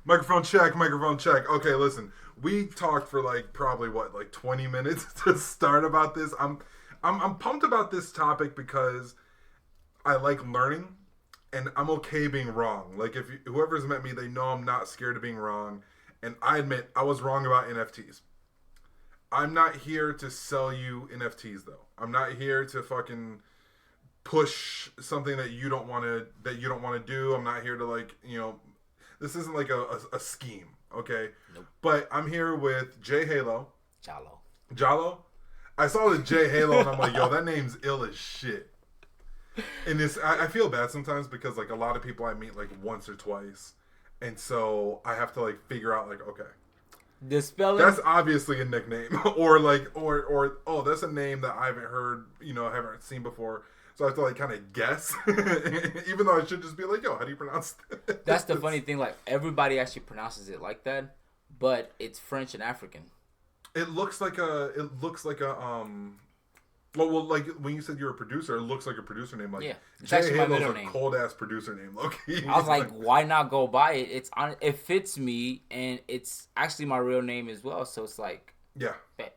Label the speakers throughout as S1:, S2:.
S1: Microphone check, microphone check. Okay, listen. We talked for probably 20 minutes to start about this. I'm pumped about this topic because I like learning and I'm okay being wrong. Like if whoever's met me, they know I'm not scared of being wrong, and I admit I was wrong about NFTs. I'm not here to sell you NFTs though. I'm not here to fucking push something that you don't want to do. I'm not here to this isn't like a scheme, okay?
S2: Nope.
S1: But I'm here with Jhalo.
S2: Jhalo.
S1: Jhalo? I saw the Jhalo and I'm like, yo, that name's ill as shit. And I feel bad sometimes because like a lot of people I meet like once or twice. And so I have to like figure out like, okay,
S2: The spelling.
S1: that's obviously a nickname. or oh, that's a name that I haven't heard, haven't seen before. So I have to like kind of guess, even though I should just be like, "Yo, how do you pronounce that?"
S2: That's the funny thing. Like everybody actually pronounces it like that, but it's French and African.
S1: It looks like a. Well, like when you said you're a producer, it looks like a producer name. Like
S2: Yeah, it's
S1: Jay
S2: actually my
S1: Halo's
S2: middle
S1: a
S2: name.
S1: cold ass producer name. Loki.
S2: I was like, why not go by it? It's on. It fits me, and it's actually my real name as well. So it's like,
S1: yeah.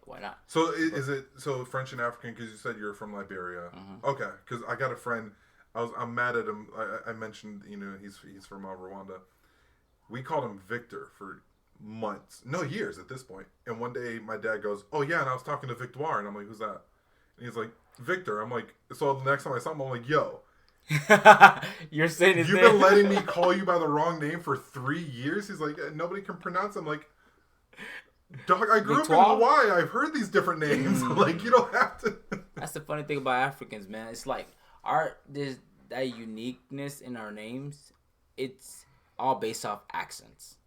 S2: why not?
S1: So is it so French and African? Because you said you're from Liberia.
S2: Mm-hmm.
S1: Okay, because I got a friend. I'm mad at him. I mentioned he's from Rwanda. We called him Victor for months, no years at this point. And one day my dad goes, "Oh yeah," and I was talking to Victoire, and I'm like, "Who's that?" And he's like, "Victor." I'm like, so the next time I saw him, I'm like, "Yo,
S2: You're saying his
S1: you've
S2: name.
S1: been letting me call you by the wrong name for 3 years." He's like, "Nobody can pronounce it." I'm like, "Dog, I grew up in
S2: Victoire?
S1: Hawaii. I've heard these different names. Like, you don't have to."
S2: That's the funny thing about Africans, man. It's like there's that uniqueness in our names. It's all based off accents.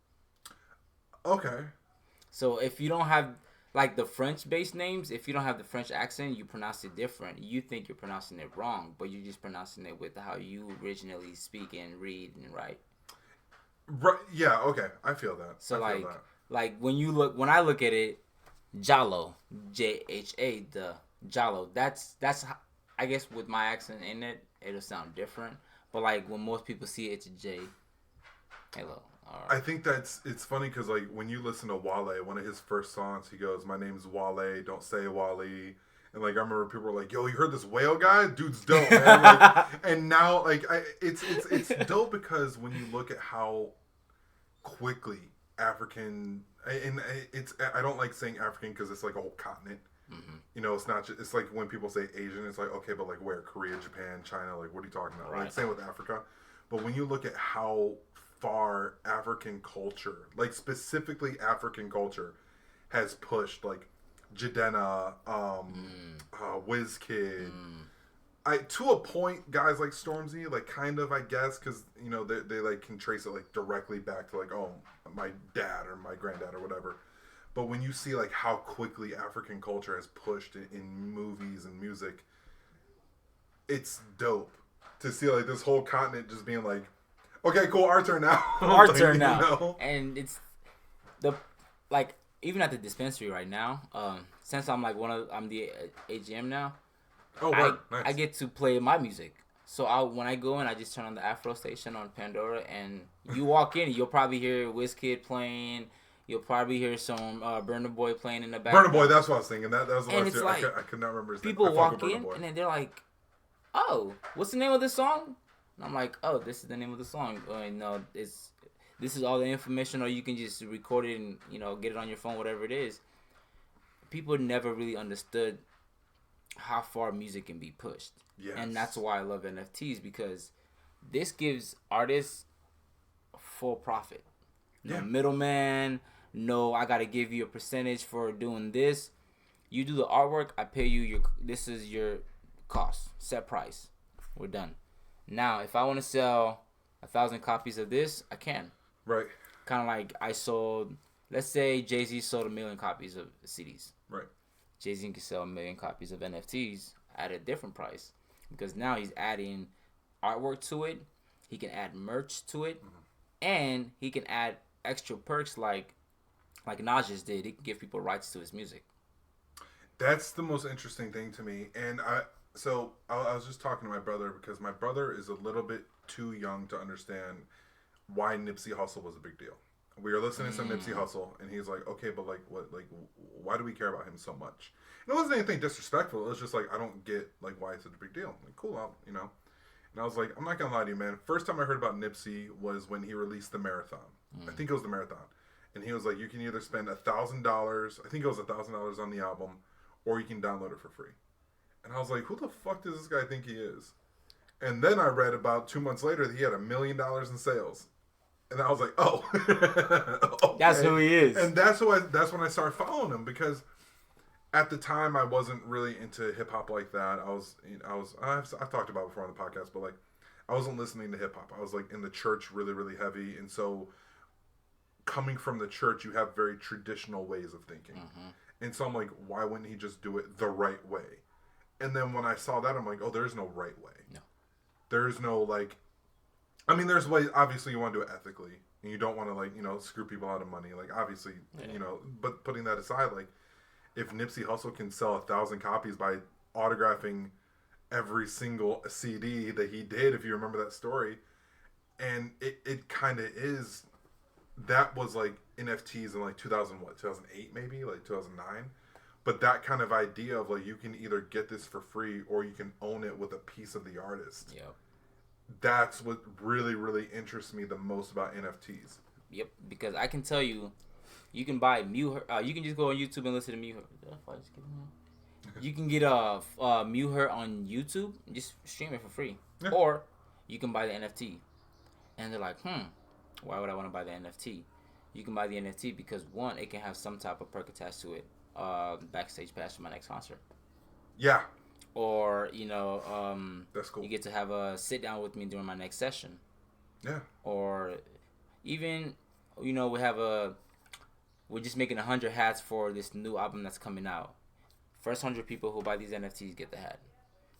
S1: Okay.
S2: So if you don't have like the French-based names, if you don't have the French accent, you pronounce it different. You think you're pronouncing it wrong, but you're just pronouncing it with how you originally speak and read and write.
S1: Right. Yeah. Okay. I feel that.
S2: So
S1: I feel that.
S2: like when I look at it, Jhalo, Jha, the Jhalo. That's I guess with my accent in it, it'll sound different. But like when most people see it, it's a J. Hello.
S1: I think it's funny because like when you listen to Wale, one of his first songs, he goes, "My name's Wale, don't say Wale." And like I remember people were like, "Yo, you heard this whale guy? Dude's dope, man!" Like, and now like it's dope because when you look at how quickly African and I don't like saying African because it's like a whole continent.
S2: Mm-hmm.
S1: It's not just, it's like when people say Asian, it's like, okay, but like where? Korea, Japan, China, like what are you talking about?
S2: Right.
S1: Like same with Africa. But when you look at how far African culture, like specifically African culture, has pushed like Jadena, WizKid, to a point, guys like Stormzy, like kind of, I guess, because they like can trace it like directly back to like, oh, my dad or my granddad or whatever. But when you see like how quickly African culture has pushed in movies and music, it's dope to see like this whole continent just being like, okay, cool, our turn now.
S2: Our turn now. And it's the like even at the dispensary right now. Since I'm the AGM now.
S1: Oh, right. Nice.
S2: I get to play my music. So when I go in, I just turn on the Afro station on Pandora, and you walk in, you'll probably hear WizKid playing. You'll probably hear some Burna Boy playing in the background.
S1: Burna Boy, that's what I was thinking. That was the last year.
S2: Like,
S1: I could not remember his name.
S2: People walk in, and then they're like, "Oh, what's the name of this song?" And I'm like, "Oh, this is the name of the song." No, this is all the information, or you can just record it and get it on your phone, whatever it is. People never really understood how far music can be pushed.
S1: Yes.
S2: And that's why I love NFTs, because this gives artists full profit. No middleman. No, I gotta give you a percentage for doing this. You do the artwork, I pay you this is your cost, set price. We're done. Now, if I want to sell 1,000 copies of this, I can.
S1: Right.
S2: Kind of like I sold, let's say Jay-Z sold 1 million copies of CDs.
S1: Right.
S2: Jay-Z can sell 1 million copies of NFTs at a different price, because now he's adding artwork to it. He can add merch to it, and he can add extra perks like Nas just did. He can give people rights to his music.
S1: That's the most interesting thing to me. And I was just talking to my brother, because my brother is a little bit too young to understand why Nipsey Hussle was a big deal. We were listening to some Nipsey Hussle, and he's like, okay, but like, what, like, why do we care about him so much? And it wasn't anything disrespectful. It was just like, I don't get like why it's such a big deal. I'm like, cool, you know. And I was like, I'm not gonna lie to you, man. First time I heard about Nipsey was when he released the Marathon. I think it was the Marathon, and he was like, you can either spend $1,000. I think it was $1,000 on the album, or you can download it for free. And I was like, who the fuck does this guy think he is? And then I read about 2 months later that he had $1 million in sales. And I was like, oh, okay.
S2: That's who he is.
S1: And that's when I started following him, because at the time I wasn't really into hip hop like that. I've talked about it before on the podcast, but like I wasn't listening to hip hop. I was like in the church really, really heavy. And so coming from the church, you have very traditional ways of thinking. Mm-hmm. And so I'm like, why wouldn't he just do it the right way? And then when I saw that, I'm like, oh, there's no right way.
S2: No.
S1: There's no like, I mean, there's ways, obviously you want to do it ethically, and you don't want to like, you know, screw people out of money. Like obviously, you know, but putting that aside, like if Nipsey Hussle can sell 1,000 copies by autographing every single CD that he did, if you remember that story, and it kind of is, that was like NFTs in like 2008 maybe, like 2009. But that kind of idea of like, you can either get this for free or you can own it with a piece of the artist.
S2: Yep.
S1: That's what really, really interests me the most about NFTs.
S2: Yep, because I can tell you, you can buy Mew. You can just go on YouTube and listen to Mew. You can get Mew on YouTube and just stream it for free. Yeah. Or you can buy the NFT. And they're like, why would I want to buy the NFT? You can buy the NFT because, one, it can have some type of perk attached to it. Backstage pass for my next concert.
S1: Yeah.
S2: Or, you know,
S1: that's cool.
S2: You get to have a sit down with me during my next session.
S1: Yeah.
S2: Or even, you know, we're just making 100 hats for this new album that's coming out. First 100 people who buy these NFTs get the hat.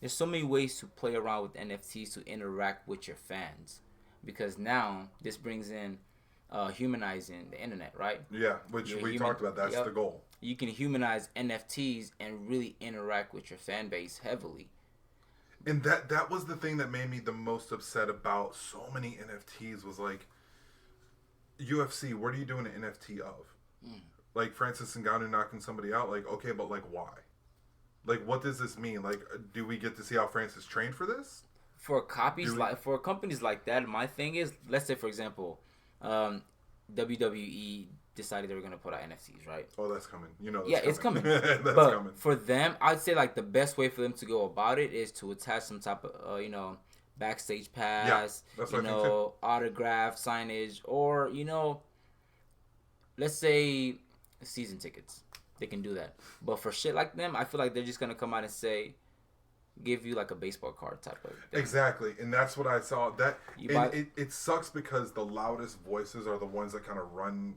S2: There's so many ways to play around with NFTs to interact with your fans. Because now this brings in humanizing the internet, right?
S1: Yeah, which we talked about. That's the goal.
S2: You can humanize NFTs and really interact with your fan base heavily.
S1: And that was the thing that made me the most upset about so many NFTs was like, UFC, what are you doing an NFT of? Like Francis Ngannou knocking somebody out, like, okay, but like why? Like, what does this mean? Like, do we get to see how Francis trained for this?
S2: For companies like that, my thing is, let's say for example, WWE decided they were going to put out NFTs, right?
S1: Oh, that's coming. You know,
S2: it's coming.
S1: That's
S2: but
S1: coming.
S2: For them, I'd say like the best way for them to go about it is to attach some type of, you know, backstage pass, you know, autograph, signage, or, you know, let's say season tickets. They can do that. But for shit like them, I feel like they're just going to come out and say, give you like a baseball card type of thing.
S1: Exactly. And that's what I saw. It sucks because the loudest voices are the ones that kind of run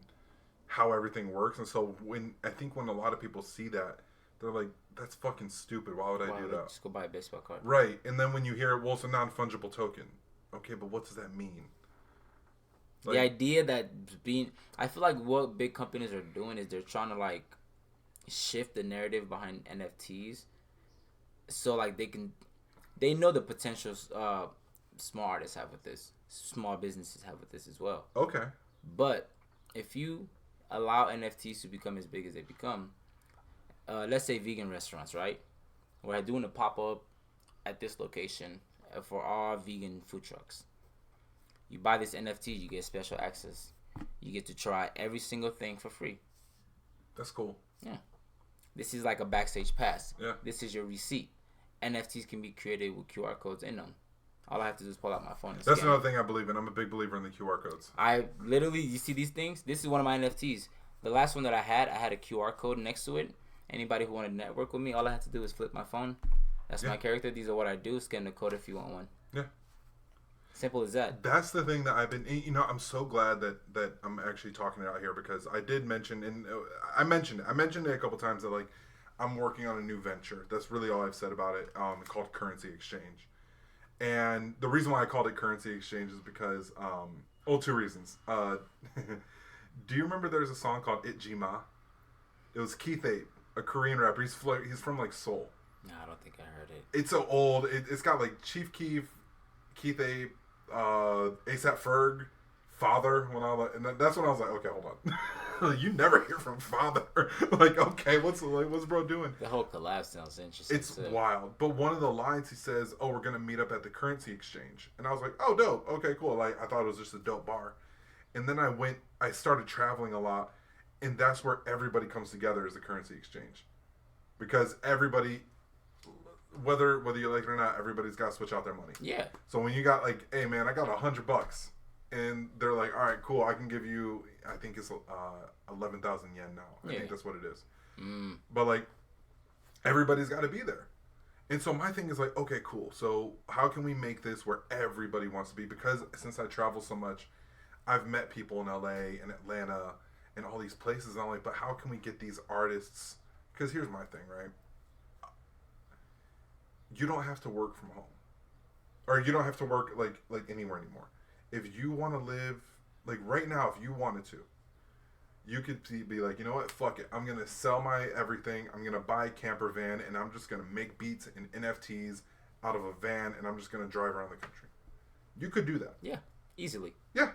S1: how everything works. And so when a lot of people see that, they're like, that's fucking stupid. Why would I do that?
S2: Just go buy a baseball card.
S1: Right. And then when you hear, well, it's a non-fungible token. Okay, but what does that mean?
S2: Like, the idea that I feel like what big companies are doing is they're trying to like shift the narrative behind NFTs. So like they know the potential small artists have with this, small businesses have with this as well.
S1: Okay.
S2: But if you allow NFTs to become as big as they become, let's say vegan restaurants, right? We're doing a pop-up at this location for all vegan food trucks. You buy this NFT, you get special access. You get to try every single thing for free.
S1: That's cool.
S2: Yeah. This is like a backstage pass.
S1: Yeah.
S2: This is your receipt. NFTs can be created with QR codes in them. All I have to do is pull out my phone.
S1: That's another thing I believe in. I'm a big believer in the QR codes.
S2: You see these things? This is one of my NFTs. The last one that I had a QR code next to it. Anybody who wanted to network with me, all I had to do is flip my phone. That's my character. These are what I do. Scan the code if you want one.
S1: Yeah.
S2: Simple as that.
S1: That's the thing that I've been, you know, I'm so glad that I'm actually talking it out here because I did mention, and I mentioned it a couple times that like I'm working on a new venture. That's really all I've said about it. Called Currency Exchange. And the reason why I called it Currency Exchange is because, two reasons. Do you remember there's a song called It Jima? It was Keith Ape, a Korean rapper. He's from like Seoul.
S2: No, I don't think I heard it.
S1: It's so old. It's got like Chief Keef, Keith Ape, ASAP Ferg, Father when I was like, and that's when I was like, okay, hold on. You never hear from Father. Like, okay, what's bro doing?
S2: The whole collab sounds interesting.
S1: It's wild. But one of the lines he says, "Oh, we're gonna meet up at the currency exchange," and I was like, "Oh, dope. Okay, cool." Like I thought it was just a dope bar, and then I started traveling a lot, and that's where everybody comes together is the currency exchange, because everybody, whether you like it or not, everybody's got to switch out their money.
S2: Yeah.
S1: So when you got like, hey man, I got $100, and they're like, all right, cool, I can give you, I think it's 11,000 yen now. I think that's what it is. But like, everybody's got to be there. And so my thing is like, okay, cool. So how can we make this where everybody wants to be? Because since I travel so much, I've met people in LA and Atlanta and all these places. And I'm like, but how can we get these artists? Because here's my thing, right? You don't have to work from home, or you don't have to work like anywhere anymore. If you want to live like right now, if you wanted to, you could be like, you know what, fuck it, I'm gonna sell my everything, I'm gonna buy a camper van, and I'm just gonna make beats and NFTs out of a van, and I'm just gonna drive around the country. You could do that.
S2: Yeah, easily.
S1: Yeah,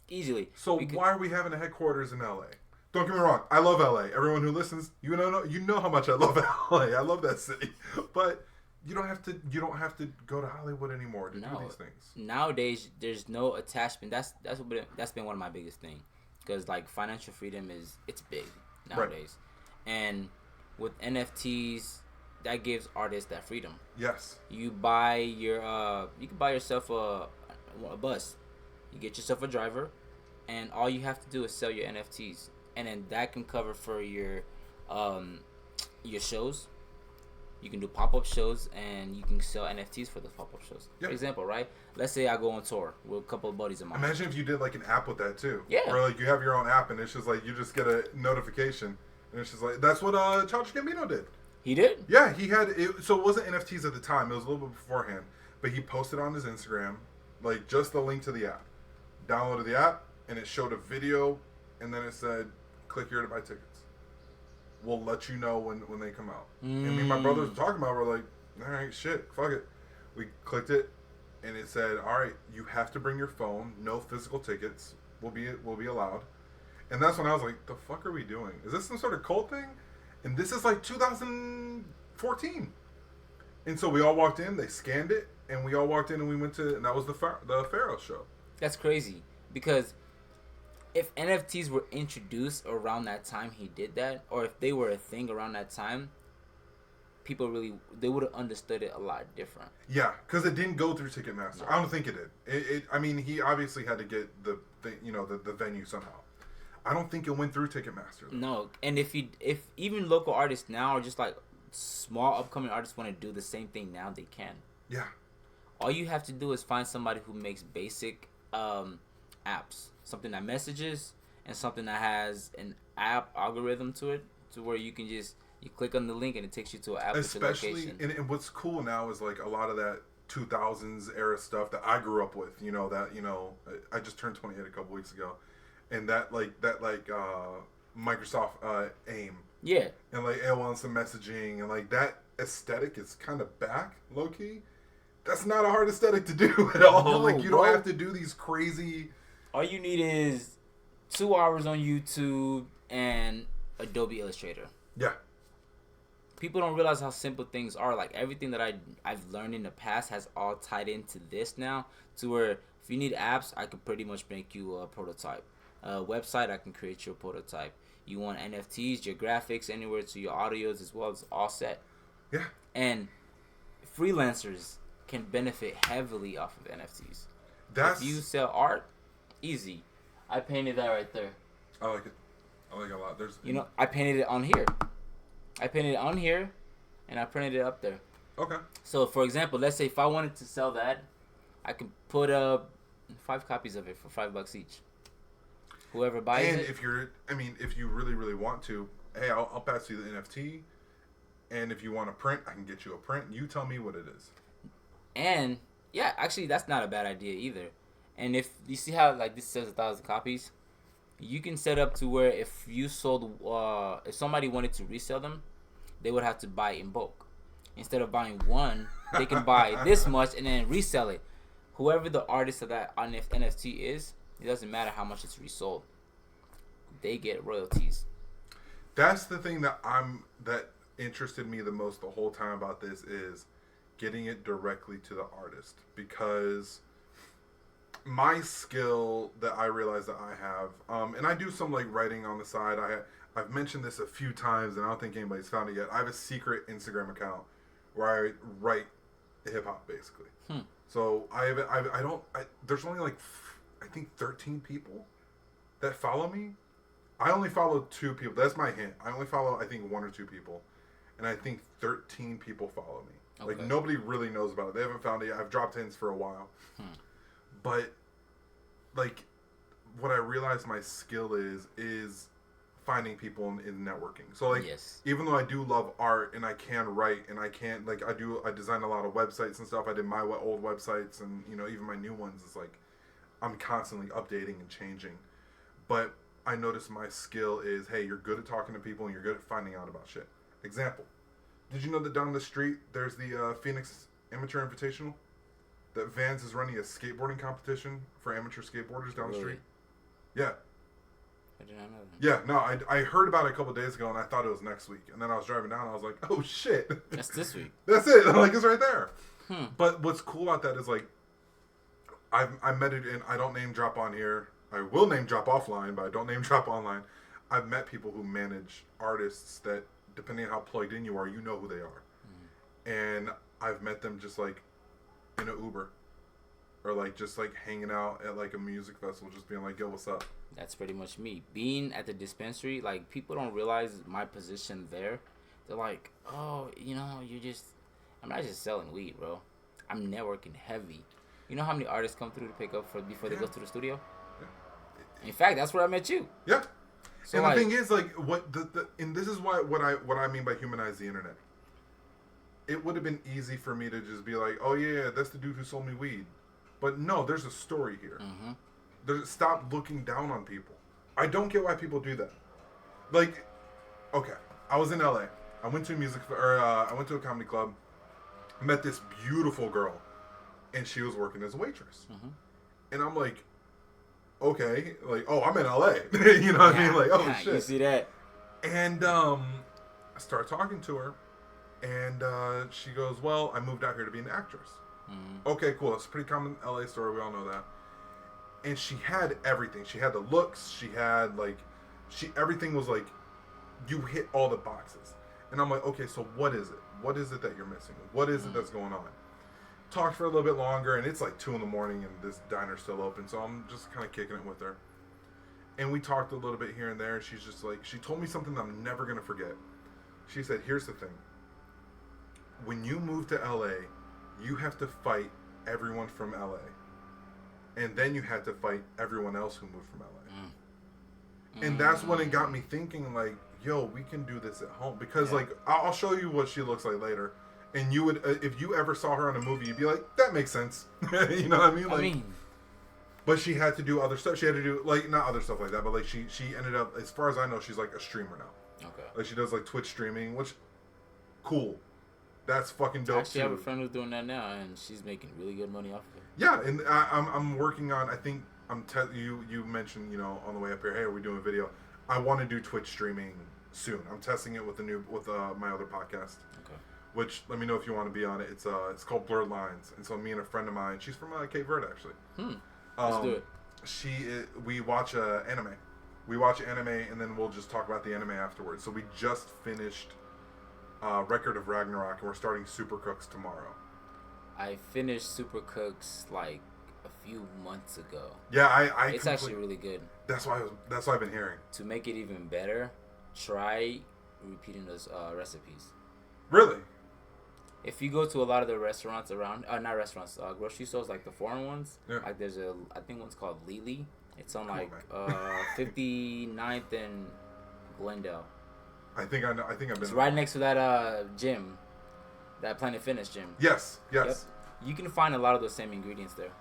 S2: easily.
S1: So why are we having a headquarters in LA? Don't get me wrong, I love LA. Everyone who listens, you know how much I love LA. I love that city, but you don't have to go to Hollywood anymore to do these things.
S2: Nowadays, there's no attachment. That's been one of my biggest things, because like financial freedom it's big nowadays, right. And with NFTs, that gives artists that freedom.
S1: Yes.
S2: You buy you can buy yourself a bus. You get yourself a driver, and all you have to do is sell your NFTs, and then that can cover for your shows. You can do pop-up shows, and you can sell NFTs for those pop-up shows. Yep. For example, right? Let's say I go on tour with a couple of buddies of mine.
S1: Imagine if you did like an app with that too.
S2: Yeah.
S1: Or like you have your own app, and it's just like you just get a notification, and it's just like that's what Childish Gambino did.
S2: He did?
S1: Yeah, he had it. So it wasn't NFTs at the time. It was a little bit beforehand, but he posted on his Instagram like just the link to the app. Downloaded the app, and it showed a video, and then it said, "Click here to buy tickets. We'll let you know when they come out." And me and my brothers were talking about, we're like, all right, shit, fuck it. We clicked it, and it said, all right, you have to bring your phone. No physical tickets will be allowed. And that's when I was like, the fuck are we doing? Is this some sort of cult thing? And this is like 2014. And so we all walked in, they scanned it, and we all walked in, and we went to, and that was the Pharaoh show.
S2: That's crazy, because if NFTs were introduced around that time he did that, or if they were a thing around that time, they would have understood it a lot different.
S1: Yeah, because it didn't go through Ticketmaster. No. I don't think it did. I mean, he obviously had to get the venue somehow. I don't think it went through Ticketmaster, though.
S2: No, and if even local artists now, or just like small upcoming artists, want to do the same thing now, they can.
S1: Yeah.
S2: All you have to do is find somebody who makes basic apps, something that messages, and something that has an app algorithm to it, to where you can just you click on the link and it takes you to an app.
S1: Especially, and what's cool now is like a lot of that 2000s era stuff that I grew up with. I just turned 28 a couple weeks ago, and that Microsoft AIM.
S2: Yeah.
S1: And like AOL Instant Messaging, and like that aesthetic is kind of back, low key. That's not a hard aesthetic to do at all. No, like you don't have to do these crazy.
S2: All you need is 2 hours on YouTube and Adobe Illustrator.
S1: Yeah.
S2: People don't realize how simple things are. Like everything that I've learned in the past has all tied into this now, to where if you need apps, I can pretty much make you a prototype. A website, I can create you a prototype. You want NFTs, your graphics, anywhere to your audios as well, it's all set.
S1: Yeah.
S2: And freelancers can benefit heavily off of NFTs.
S1: If
S2: you sell art, easy. I painted that right there.
S1: I like it. I like it a lot.
S2: I painted it on here. And I printed it up there.
S1: Okay.
S2: So, for example, let's say if I wanted to sell that, I can put up 5 copies of it for $5 each. Whoever buys it.
S1: And if you really, really want to, hey, I'll pass you the NFT. And if you want a print, I can get you a print. You tell me what it is. And,
S2: yeah, actually, that's not a bad idea either. And if you see how, like, this says 1,000 copies, you can set up to where if you sold, if somebody wanted to resell them, they would have to buy in bulk. Instead of buying one, they can buy this much and then resell it. Whoever the artist of that NFT is, It doesn't matter how much it's resold. They get royalties.
S1: That's the thing that interested me the most the whole time about this is getting it directly to the artist, because my skill that I realize that I have, and I do some like writing on the side. I've mentioned this a few times, and I don't think anybody's found it yet. I have a secret Instagram account where I write hip hop basically. So there's only like I think 13 people that follow me. I only follow 2 people. That's my hint. I only follow I think 1 or 2 people, and I think 13 people follow me. Okay. Like nobody really knows about it. They haven't found it yet. I've dropped hints for a while, but like what I realize my skill is finding people in networking. So like, even though I do love art and I can write and I can like I design a lot of websites and stuff. I did my old websites and even my new ones. It's like I'm constantly updating and changing. But I noticed my skill is, hey, you're good at talking to people and you're good at finding out about shit. Example: did you know that down the street there's the Phoenix Amateur Invitational? That Vans is running a skateboarding competition for amateur skateboarders down the street. Yeah.
S2: I did not know that.
S1: Yeah, no, I heard about it a couple days ago and I thought it was next week. And then I was driving down and I was like, oh shit.
S2: That's this week.
S1: That's it. Like, it's right there. But what's cool about that is like, I met it in, I don't name drop on here. I will name drop offline, but I don't name drop online. I've met people who manage artists that, depending on how plugged in you are, you know who they are. And I've met them just like in an Uber. Or like just like hanging out at like a music festival, just being like, yo, what's up?
S2: That's pretty much me. Being at the dispensary, like people don't realize my position there. They're like, oh, I'm not just selling weed, bro. I'm networking heavy. You know how many artists come through to pick up before they go to the studio? Yeah. In fact, that's where I met you.
S1: Yeah. So and the thing is, like, and this is what I mean by humanize the internet. It would have been easy for me to just be like, oh yeah, that's the dude who sold me weed. But no, there's a story here. Stop looking down on people. I don't get why people do that. Like, okay, I was in LA. I went to I went to a comedy club. Met this beautiful girl, and she was working as a waitress. And I'm like, okay, like, oh, I'm in LA. You know what I mean? Like, oh shit.
S2: You see that?
S1: And I started talking to her, and she goes, well, I moved out here to be an actress. Okay, cool. It's a pretty common LA story. We all know that. And she had everything. She had the looks. She had everything was like, you hit all the boxes. And I'm like, okay, so what is it? What is it that you're missing? What is it that's going on? Talked for a little bit longer, and it's like 2 a.m, and this diner's still open. So I'm just kind of kicking it with her. And we talked a little bit here and there. And she's just like, she told me something that I'm never going to forget. She said, here's the thing. When you move to LA, you have to fight everyone from LA. And then you had to fight everyone else who moved from LA. And that's when it got me thinking, like, yo, we can do this at home. Because, like, I'll show you what she looks like later. And you would, if you ever saw her in a movie, you'd be like, that makes sense. You know what I mean? Like, but she had to do other stuff. She had to do, like, not other stuff like that, but, like, she ended up, as far as I know, she's, like, a streamer now. Okay. Like, she does, like, Twitch streaming, which, cool. That's fucking dope.
S2: I actually have a friend who's doing that now, and she's making really good money off of it.
S1: Yeah, and I'm working on. I think you mentioned on the way up here. Hey, are we doing a video? I want to do Twitch streaming soon. I'm testing it with my other podcast. Okay. Which let me know if you want to be on it. It's called Blurred Lines, and so me and a friend of mine. She's from Cape Verde actually.
S2: Let's do it.
S1: We watch anime. We watch anime, and then we'll just talk about the anime afterwards. So we just finished. Record of Ragnarok, and we're starting Super Cooks tomorrow. I
S2: finished Super Cooks like a few months ago.
S1: Yeah,
S2: it's actually really good.
S1: That's why I've been hearing.
S2: To make it even better, try repeating those recipes.
S1: Really?
S2: If you go to a lot of the restaurants around, not restaurants, grocery stores, like the foreign ones, like there's I think one's called Lily. It's on 59th and Glendale.
S1: I think I've been.
S2: It's right next to that gym, that Planet Fitness gym.
S1: Yes. Yep.
S2: You can find a lot of those same ingredients there.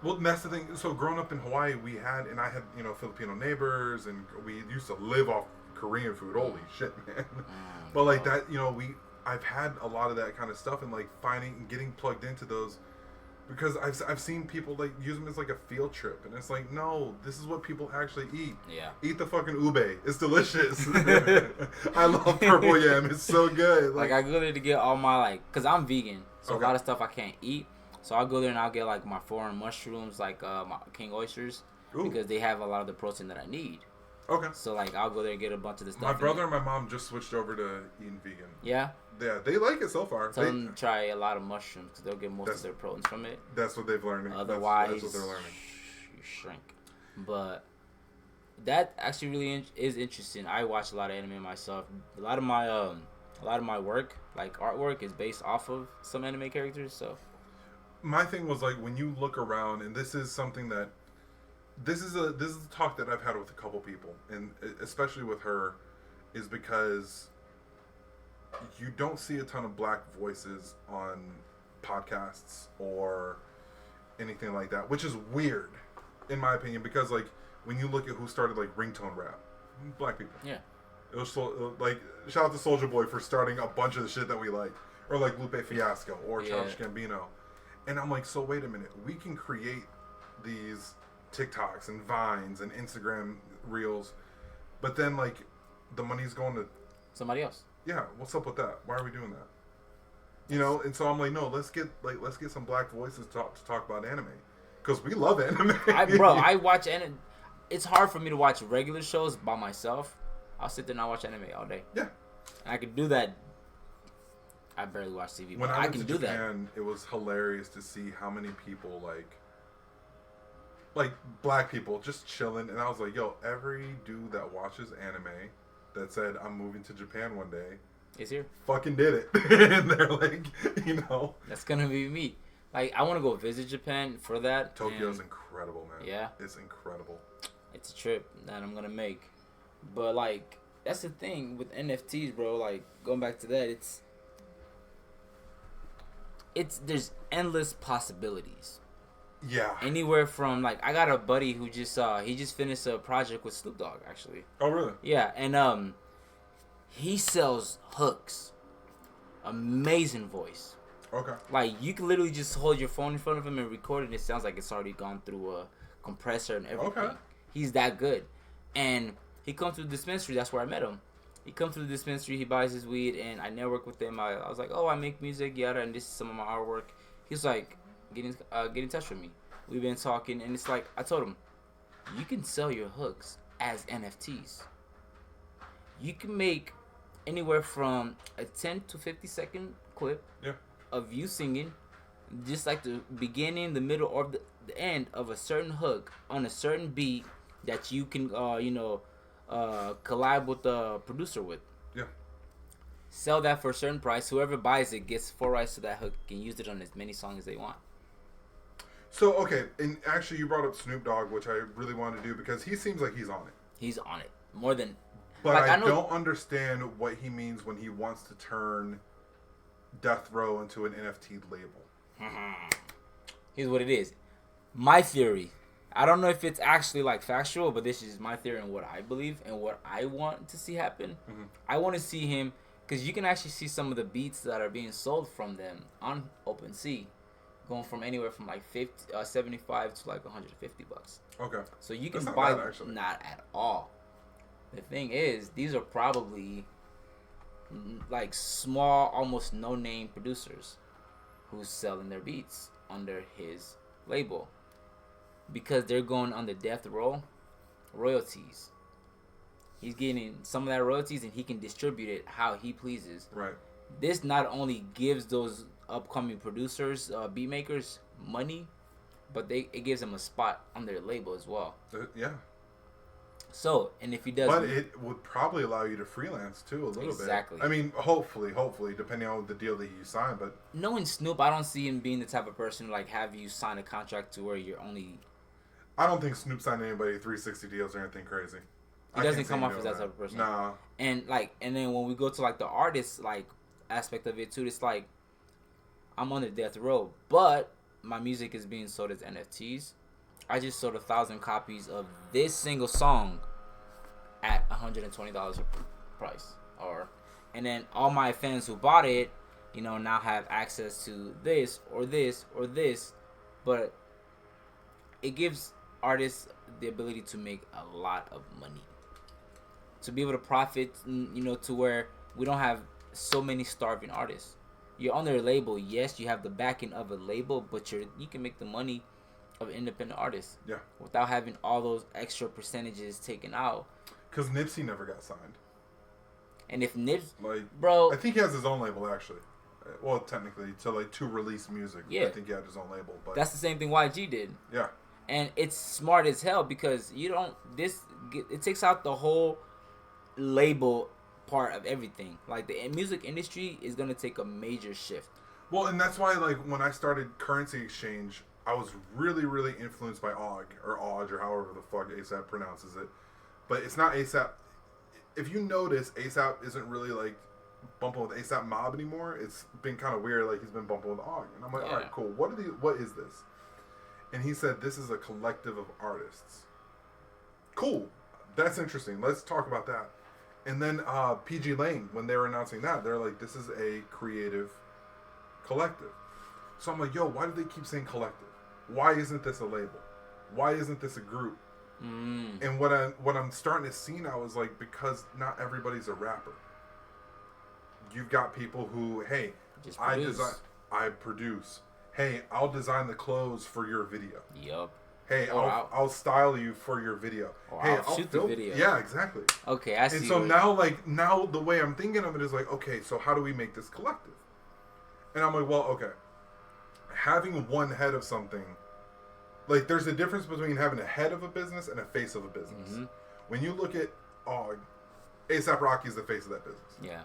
S1: Well, that's the thing. So growing up in Hawaii, I had Filipino neighbors, and we used to live off Korean food. Holy shit, man! But like that, I've had a lot of that kind of stuff, and like finding and getting plugged into those Because I've seen people like use them as like a field trip, and it's like, no, this is what people actually eat.
S2: Yeah.
S1: Eat the fucking ube. It's delicious. I love purple yam. It's so good.
S2: Like I go there to get all my like, cause I'm vegan, so
S1: Okay.
S2: a lot of stuff I can't eat. So I'll go there and I'll get like my foreign mushrooms, like my king oysters,
S1: Ooh.
S2: because they have a lot of the protein that I need.
S1: Okay.
S2: So like I'll go there and get a bunch of the stuff.
S1: My brother and my mom just switched over to eating vegan.
S2: Yeah.
S1: Yeah, they like it so far.
S2: Tell them to try a lot of mushrooms because they'll get most of their proteins from it.
S1: That's what they've learned.
S2: Otherwise,
S1: that's what they're learning.
S2: You shrink. But that actually really is interesting. I watch a lot of anime myself. A lot of my work, like artwork, is based off of some anime characters. So
S1: my thing was like when you look around, and this is something that this is a talk that I've had with a couple people, and especially with her, is because you don't see a ton of black voices on podcasts or anything like that, which is weird in my opinion, because like when you look at who started like ringtone rap, black people.
S2: Yeah.
S1: It was like shout out to Soulja Boy for starting a bunch of the shit that we like, or like Lupe Fiasco or Childish Gambino, and I'm like, so wait a minute, we can create these TikToks and Vines and Instagram Reels, but then like the money's going to
S2: somebody else.
S1: Yeah, what's up with that? Why are we doing that? You know, and so I'm like, no, let's get some black voices to talk about anime, because we love anime.
S2: I watch anime. It's hard for me to watch regular shows by myself. I'll sit there and I'll watch anime all day.
S1: Yeah,
S2: and I can do that. I barely watch TV.
S1: When
S2: but
S1: I went
S2: can
S1: to
S2: do
S1: Japan, it was hilarious to see how many people like black people just chilling, and I was like, yo, every dude that watches anime that said I'm moving to Japan one day
S2: is here.
S1: Fucking did it. And they're like, you know.
S2: That's gonna be me. Like, I want to go visit Japan for that.
S1: Tokyo's incredible, man.
S2: Yeah.
S1: It's incredible.
S2: It's a trip that I'm gonna make. But like, that's the thing with NFTs, bro. Like, going back to that, it's there's endless possibilities.
S1: Yeah.
S2: Anywhere from like, I got a buddy who just he just finished a project with Snoop Dogg actually.
S1: Oh really?
S2: Yeah, and he sells hooks. Amazing voice.
S1: Okay.
S2: Like, you can literally just hold your phone in front of him and record it, and it sounds like it's already gone through a compressor and everything.
S1: Okay.
S2: He's that good. And he comes to the dispensary. That's where I met him. He comes to the dispensary. He buys his weed, and I network with him. I was like, oh, I make music, yada, and this is some of my artwork. He's like, get in touch with me. We've been talking, and it's like, I told him, you can sell your hooks as NFTs. You can make anywhere from a 10 to 50 second clip of you singing, just like the beginning, the middle, or the end of a certain hook on a certain beat that you can, collab with the producer with.
S1: Yeah.
S2: Sell that for a certain price. Whoever buys it gets full rights to that hook, can use it on as many songs as they want.
S1: So, okay, and actually you brought up Snoop Dogg, which I really wanted to do because he seems like he's on it.
S2: He's on it. More than...
S1: But like, I don't understand what he means when he wants to turn Death Row into an NFT label.
S2: Here's what it is. My theory. I don't know if it's actually like factual, but this is my theory and what I believe and what I want to see happen. Mm-hmm. I want to see him, because you can actually see some of the beats that are being sold from them on OpenSea, going from anywhere from like 75 to like $150.
S1: Okay.
S2: So you can
S1: That's
S2: buy
S1: not bad, actually.
S2: Not at all. The thing is, these are probably like small, almost no-name producers who's selling their beats under his label, because they're going on the Death Row royalties. He's getting some of that royalties, and he can distribute it how he pleases.
S1: Right.
S2: This not only gives those upcoming producers, beat makers, money, but it gives them a spot on their label as well.
S1: Yeah.
S2: So, and if he does...
S1: But it would probably allow you to freelance, too, a little bit.
S2: Exactly.
S1: I mean, hopefully, depending on the deal that you sign, but...
S2: Knowing Snoop, I don't see him being the type of person to, like, have you sign a contract to where you're only...
S1: I don't think Snoop signed anybody 360 deals or anything crazy.
S2: He doesn't come off as that type of person.
S1: Nah.
S2: And then when we go to, like, the artist, like, aspect of it, too, it's like, I'm on the Death Row, but my music is being sold as NFTs. I just sold 1,000 copies of this single song at $120 price, and then all my fans who bought it, now have access to this or this or this but it gives artists the ability to make a lot of money, to be able to profit, to where we don't have so many starving artists. You're under a label, yes, you have the backing of a label, but you can make the money of independent artists, without having all those extra percentages taken out.
S1: Because Nipsey never got signed.
S2: And if Nips,
S1: bro, I think he has his own label actually. Well, technically, to release music.
S2: Yeah,
S1: I think he had his own label. But
S2: that's the same thing YG did.
S1: Yeah.
S2: And it's smart as hell because it takes out the whole label part of everything. Like the music industry is gonna take a major shift.
S1: Well, and that's why when I started Currency Exchange, I was really, really influenced by Og or however the fuck ASAP pronounces it. But it's not ASAP. If you notice, ASAP isn't really bumping with ASAP Mob anymore. It's been kind of weird. He's been bumping with Og, and I'm like, all right, cool. What is this? And he said, this is a collective of artists. Cool. That's interesting. Let's talk about that. And then PG Lane, when they were announcing that, they're like, this is a creative collective. So I'm like, yo, why do they keep saying collective? Why isn't this a label? Why isn't this a group? And what I'm starting to see now is because not everybody's a rapper. You've got people who, hey, I produce. Hey, I'll design the clothes for your video.
S2: Yup.
S1: Hey, I'll style you for your video. Hey, I'll shoot the video. Yeah, exactly.
S2: Okay, I see.
S1: And so now the way I'm thinking of it is okay, so how do we make this collective? And I'm like, well, okay. Having one head of something, there's a difference between having a head of a business and a face of a business. Mm-hmm. When you look at A$AP Rocky's the face of that business.
S2: Yeah.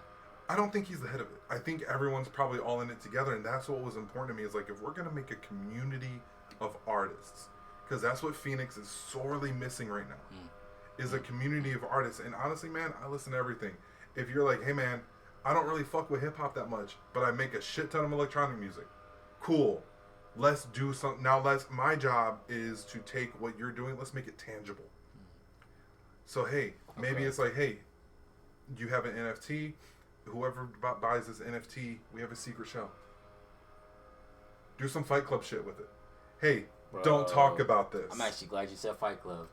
S1: I don't think he's the head of it. I think everyone's probably all in it together, and that's what was important to me is if we're going to make a community of artists, because that's what Phoenix is sorely missing right now, is a community of artists. And honestly, man, I listen to everything. If you're like, hey, man, I don't really fuck with hip-hop that much, but I make a shit ton of electronic music. Cool. Let's do something. Now, my job is to take what you're doing, let's make it tangible. So, hey, maybe it's hey, you have an NFT. Whoever buys this NFT, we have a secret show. Do some Fight Club shit with it. Hey, bro, don't talk about this.
S2: I'm actually glad you said Fight Club.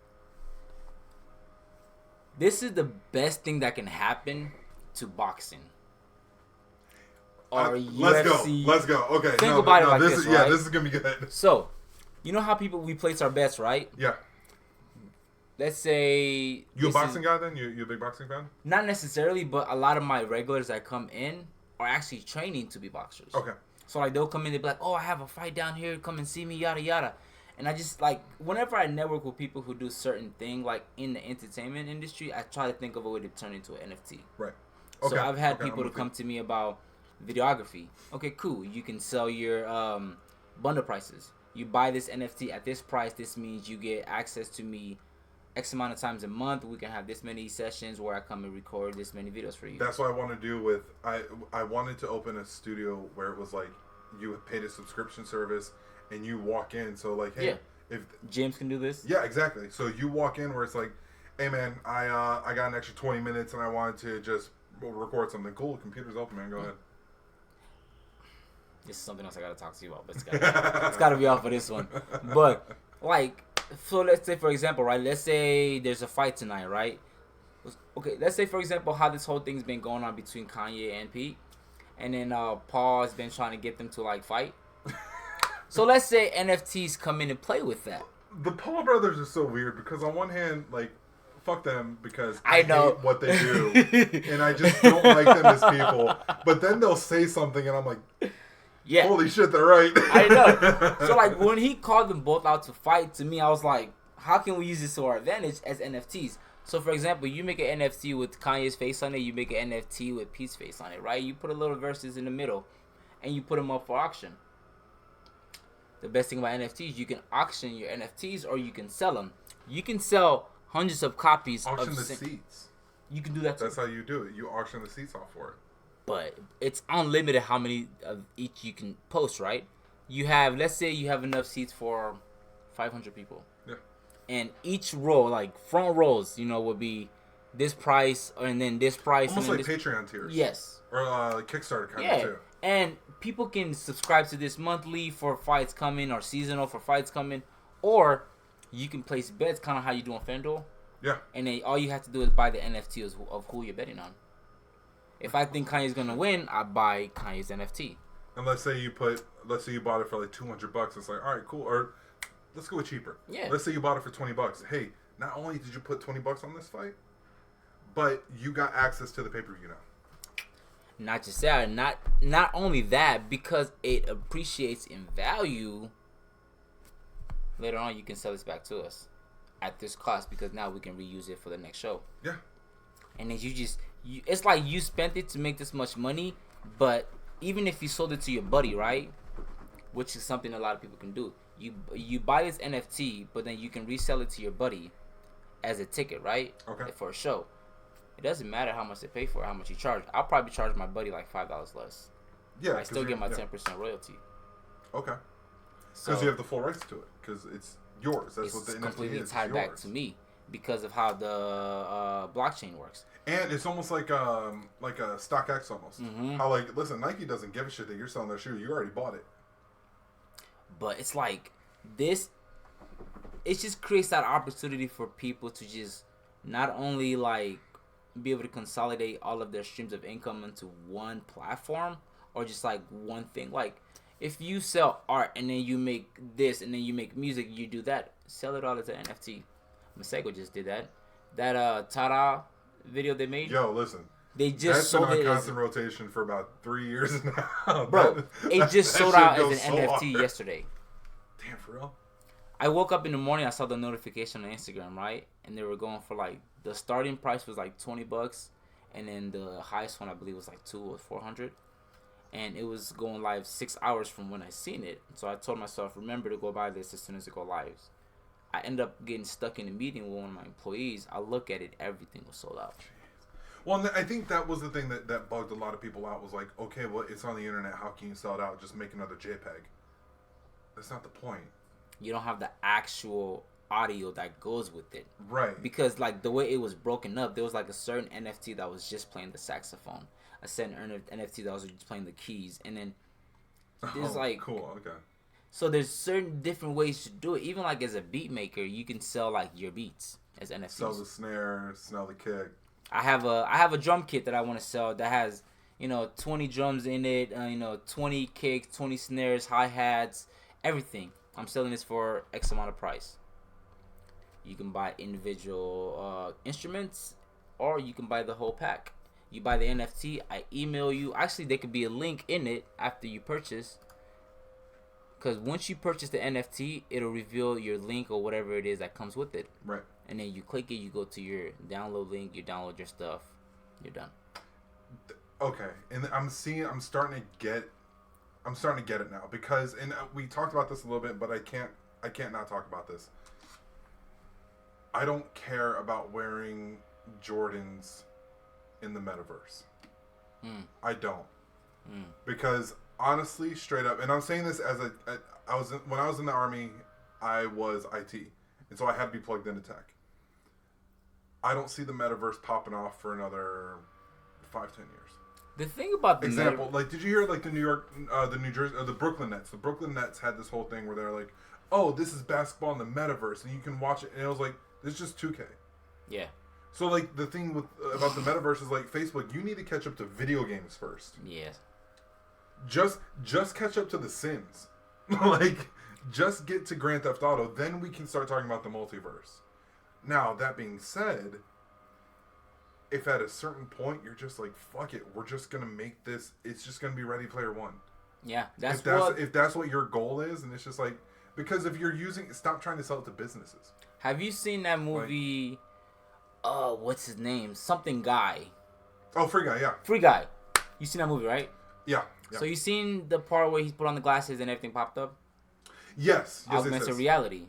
S2: This is the best thing that can happen to boxing. Or UFC.
S1: Let's go. Okay.
S2: Think about it like
S1: this.
S2: Right?
S1: Yeah, this is going to be good.
S2: So, you know how we place our bets, right?
S1: Yeah.
S2: Let's say...
S1: You a boxing guy then? You a big boxing fan?
S2: Not necessarily, but a lot of my regulars that come in are actually training to be boxers.
S1: Okay.
S2: So, they'll come in, they'll be like, oh, I have a fight down here, come and see me, yada, yada. And I just, whenever I network with people who do certain thing, in the entertainment industry, I try to think of a way to turn it into an NFT.
S1: Right. Okay.
S2: So, I've had people to come to me about videography. Okay, cool. You can sell your bundle prices. You buy this NFT at this price. This means you get access to me X amount of times a month. We can have this many sessions where I come and record this many videos for you.
S1: That's what I want to do with... I wanted to open a studio where it was you paid a subscription service and you walk in. So hey, if
S2: James can do this.
S1: Yeah, exactly. So you walk in where it's hey man, I got an extra 20 minutes and I wanted to just record something. Cool, computer's open, man. Go ahead.
S2: This is something else I gotta talk to you about, but it's gotta be off of this one. But so let's say for example, right? Let's say there's a fight tonight, right? Okay, let's say for example how this whole thing's been going on between Kanye and Pete, and then Paul has been trying to get them to fight. So let's say NFTs come in and play with that.
S1: The Paul brothers are so weird because on one hand, fuck them because
S2: I know
S1: hate what they do, and I just don't like them as people. But then they'll say something, and I'm like. Yeah. Holy shit, they're right.
S2: I know. So, when he called them both out to fight, to me, I was like, how can we use this to our advantage as NFTs? So, for example, you make an NFT with Kanye's face on it, you make an NFT with Pete's face on it, right? You put a little verses in the middle, and you put them up for auction. The best thing about NFTs, you can auction your NFTs, or you can sell them. You can sell hundreds of copies.
S1: Auction the seats.
S2: You can do that too.
S1: That's how you do it. You auction the seats off for it.
S2: But it's unlimited how many of each you can post, right? You have, let's say you have enough seats for 500 people.
S1: Yeah.
S2: And each row, front rows, would be this price and then this price.
S1: Almost
S2: and then
S1: Patreon tiers.
S2: Yes.
S1: Or Kickstarter kind of too.
S2: And people can subscribe to this monthly for fights coming or seasonal for fights coming, or you can place bets, kind of how you do on FanDuel.
S1: Yeah.
S2: And then all you have to do is buy the NFT of who you're betting on. If I think Kanye's gonna win, I buy Kanye's NFT.
S1: And let's say you bought it for like $200. It's like, all right, cool. Or let's go with cheaper.
S2: Yeah.
S1: Let's say you bought it for $20. Hey, not only did you put $20 on this fight, but you got access to the pay-per-view now.
S2: Not just that, not only that, because it appreciates in value. Later on, you can sell this back to us at this cost because now we can reuse it for the next show.
S1: Yeah.
S2: And then it's like you spent it to make this much money, but even if you sold it to your buddy, right? Which is something a lot of people can do. You buy this NFT, but then you can resell it to your buddy as a ticket, right?
S1: Okay.
S2: For a show. It doesn't matter how much they pay for it, how much you charge. I'll probably charge my buddy like $5 less.
S1: Yeah.
S2: I still get my 10% royalty.
S1: Okay.
S2: So
S1: Because you have the full rights to it. Because it's yours. That's what the NFT is.
S2: It's completely tied
S1: yours.
S2: back to me because of how the blockchain works.
S1: And it's almost like a StockX almost.
S2: Mm-hmm.
S1: How like, listen, Nike doesn't give a shit that you're selling their shoe. You already bought it.
S2: But it's like this. It just creates that opportunity for people to just not only like be able to consolidate all of their streams of income into one platform or just like one thing. Like if you sell art and then you make this and then you make music, you do that. Sell it all as an NFT. Masego just did that. That Tada video they made.
S1: Yo, listen.
S2: They just sold
S1: been
S2: it
S1: on
S2: as
S1: constant rotation for about 3 years now.
S2: bro. It just sold out as an
S1: so
S2: NFT
S1: hard.
S2: yesterday.
S1: Damn, for real?
S2: I woke up in the morning. I saw the notification on Instagram, right? And they were going for like the starting price was like $20, and then the highest one I believe was like $200 or $400, and it was going live 6 hours from when I seen it. So I told myself, remember to go buy this as soon as it go live. I end up getting stuck in a meeting with one of my employees. I look at it, everything was sold out.
S1: Well, and I think that was the thing that bugged a lot of people out was like, okay, well, it's on the internet. How can you sell it out? Just make another JPEG. That's not the point.
S2: You don't have the actual audio that goes with it.
S1: Right.
S2: Because like the way it was broken up, there was like a certain NFT that was just playing the saxophone, a certain NFT that was just playing the keys, and then there's like
S1: cool, okay.
S2: So there's certain different ways to do it. Even like as a beat maker, you can sell like your beats as NFTs.
S1: Sell the snare, sell the kick.
S2: I have a drum kit that I want to sell that has 20 drums in it, 20 kicks, 20 snares, hi-hats, everything. I'm selling this for X amount of price. You can buy individual instruments, or you can buy the whole pack. You buy the NFT, I email you. Actually, there could be a link in it after you purchase. Because once you purchase the NFT, it'll reveal your link or whatever it is that comes with it.
S1: Right.
S2: And then you click it, you go to your download link, you download your stuff, you're done.
S1: Okay, and I'm starting to get it now because, and we talked about this a little bit, but I can't not talk about this. I don't care about wearing Jordans in the metaverse. I don't. Because honestly, straight up, and I'm saying this as when I was in the Army, I was IT, and so I had to be plugged into tech. I don't see the metaverse popping off for another 5-10 years.
S2: The thing about the
S1: example, like, did you hear like the New Jersey, the Brooklyn Nets? The Brooklyn Nets had this whole thing where they're like, "Oh, this is basketball in the metaverse, and you can watch it." And it was like, "This is just 2K."
S2: Yeah.
S1: So like the thing about the metaverse is like Facebook, you need to catch up to video games first.
S2: Yeah.
S1: Just catch up to The Sims, like just get to Grand Theft Auto, then we can start talking about the multiverse. Now that being said, if at a certain point you're just like, fuck it, we're just gonna make this, it's just gonna be Ready Player One.
S2: Yeah,
S1: if that's what your goal is, and it's just like, because if you're stop trying to sell it to businesses.
S2: Have you seen that movie? What's his name? Something Guy.
S1: Oh, Free Guy, yeah.
S2: Free Guy. You seen that movie, right?
S1: Yeah.
S2: So you seen the part where he put on the glasses and everything popped up?
S1: Yes.
S2: Augmented reality.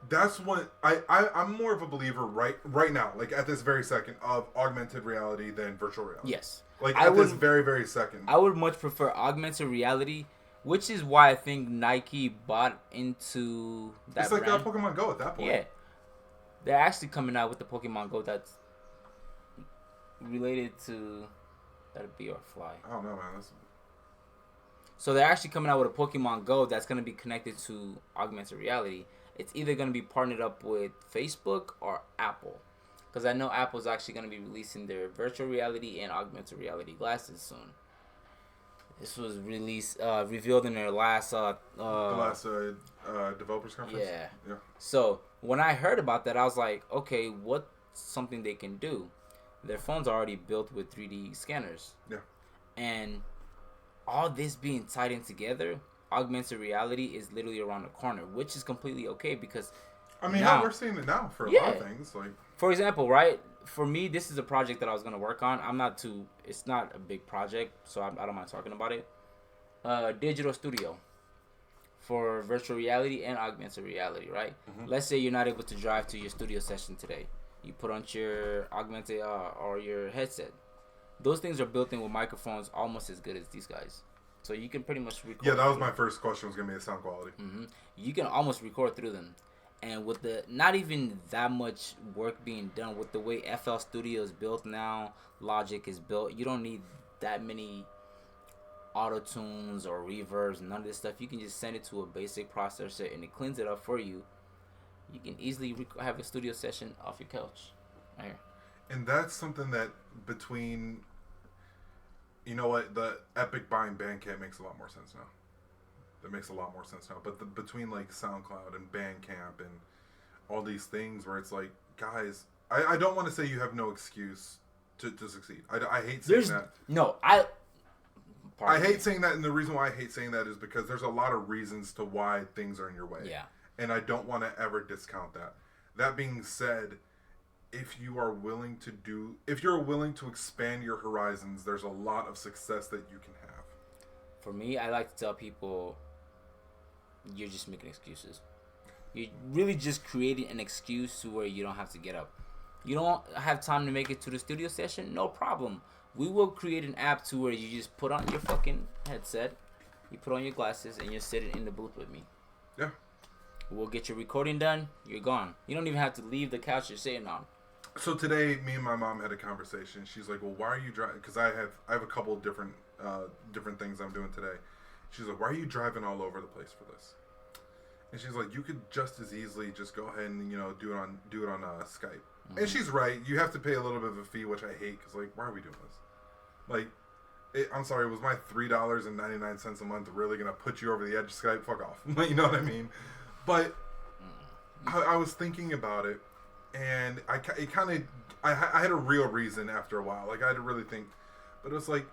S1: That's what I'm more of a believer right now, like at this very second, of augmented reality than virtual reality.
S2: Yes.
S1: Like at this very, very second.
S2: I would much prefer augmented reality, which is why I think Nike bought into that
S1: It's like
S2: brand.
S1: Pokemon Go at that point.
S2: Yeah. They're actually coming out with the Pokemon Go that's related to... That'd be or fly.
S1: I don't know, man.
S2: So they're actually coming out with a Pokemon Go that's going to be connected to augmented reality. It's either going to be partnered up with Facebook or Apple. Because I know Apple's actually going to be releasing their virtual reality and augmented reality glasses soon. This was revealed in their last
S1: the last developers conference.
S2: Yeah. So when I heard about that, I was like, okay, what's something they can do? Their phones are already built with 3D scanners.
S1: Yeah.
S2: And all this being tied in together, augmented reality is literally around the corner, which is completely okay because
S1: I mean, now, we're seeing it now for a lot of things. Like,
S2: for example, right? For me, this is a project that I was going to work on. It's not a big project, so I don't mind talking about it. Digital studio for virtual reality and augmented reality, right? Mm-hmm. Let's say you're not able to drive to your studio session today. You put on your augmented or your headset. Those things are built in with microphones almost as good as these guys. So you can pretty much record.
S1: Yeah, that was my first question, was going to be the sound quality.
S2: Mm-hmm. You can almost record through them. And with the not even that much work being done, with the way FL Studio is built now, Logic is built, you don't need that many auto tunes or reverbs, none of this stuff. You can just send it to a basic processor and it cleans it up for you. You can easily have a studio session off your couch. Right here.
S1: And that's something that between, you know what, the Epic buying Bandcamp makes a lot more sense now. That makes a lot more sense now. But between like SoundCloud and Bandcamp and all these things where it's like, guys, I don't want to say you have no excuse to succeed. I hate saying that.
S2: No,
S1: I hate saying that, and the reason why I hate saying that is because there's a lot of reasons to why things are in your way.
S2: Yeah.
S1: And I don't want to ever discount that. That being said, if you're willing to expand your horizons, there's a lot of success that you can have.
S2: For me, I like to tell people, you're just making excuses. You're really just creating an excuse to where you don't have to get up. You don't have time to make it to the studio session? No problem. We will create an app to where you just put on your fucking headset, you put on your glasses, and you're sitting in the booth with me.
S1: Yeah. We'll
S2: get your recording done. You're gone. You don't even have to leave the couch you're sitting on.
S1: So today, me and my mom had a conversation. She's like, "Well, why are you driving?" Because I have a couple of different things I'm doing today. She's like, "Why are you driving all over the place for this?" And she's like, "You could just as easily just go ahead and do it on Skype." Mm-hmm. And she's right. You have to pay a little bit of a fee, which I hate. Because like, why are we doing this? Like, I'm sorry, was my $3.99 a month really gonna put you over the edge of Skype? Fuck off. You know what I mean? But I was thinking about it, and I had a real reason after a while. Like, I had to really think. But it was like,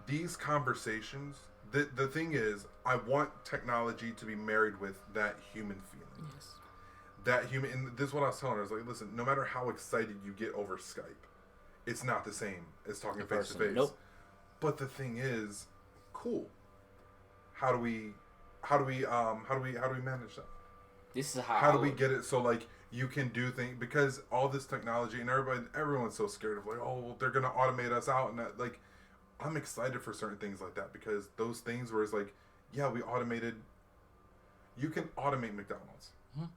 S1: these conversations, the thing is, I want technology to be married with that human feeling.
S2: Yes.
S1: That human, and this is what I was telling her. I was like, listen, no matter how excited you get over Skype, it's not the same as talking face to face.
S2: Nope.
S1: But the thing is, cool. How do we manage that?
S2: This is
S1: how do we get it so like you can do things, because all this technology and everyone's so scared of like, oh, well, they're gonna automate us out, and that, like, I'm excited for certain things like that, because those things where it's like, yeah, you can automate McDonald's. Mm-hmm.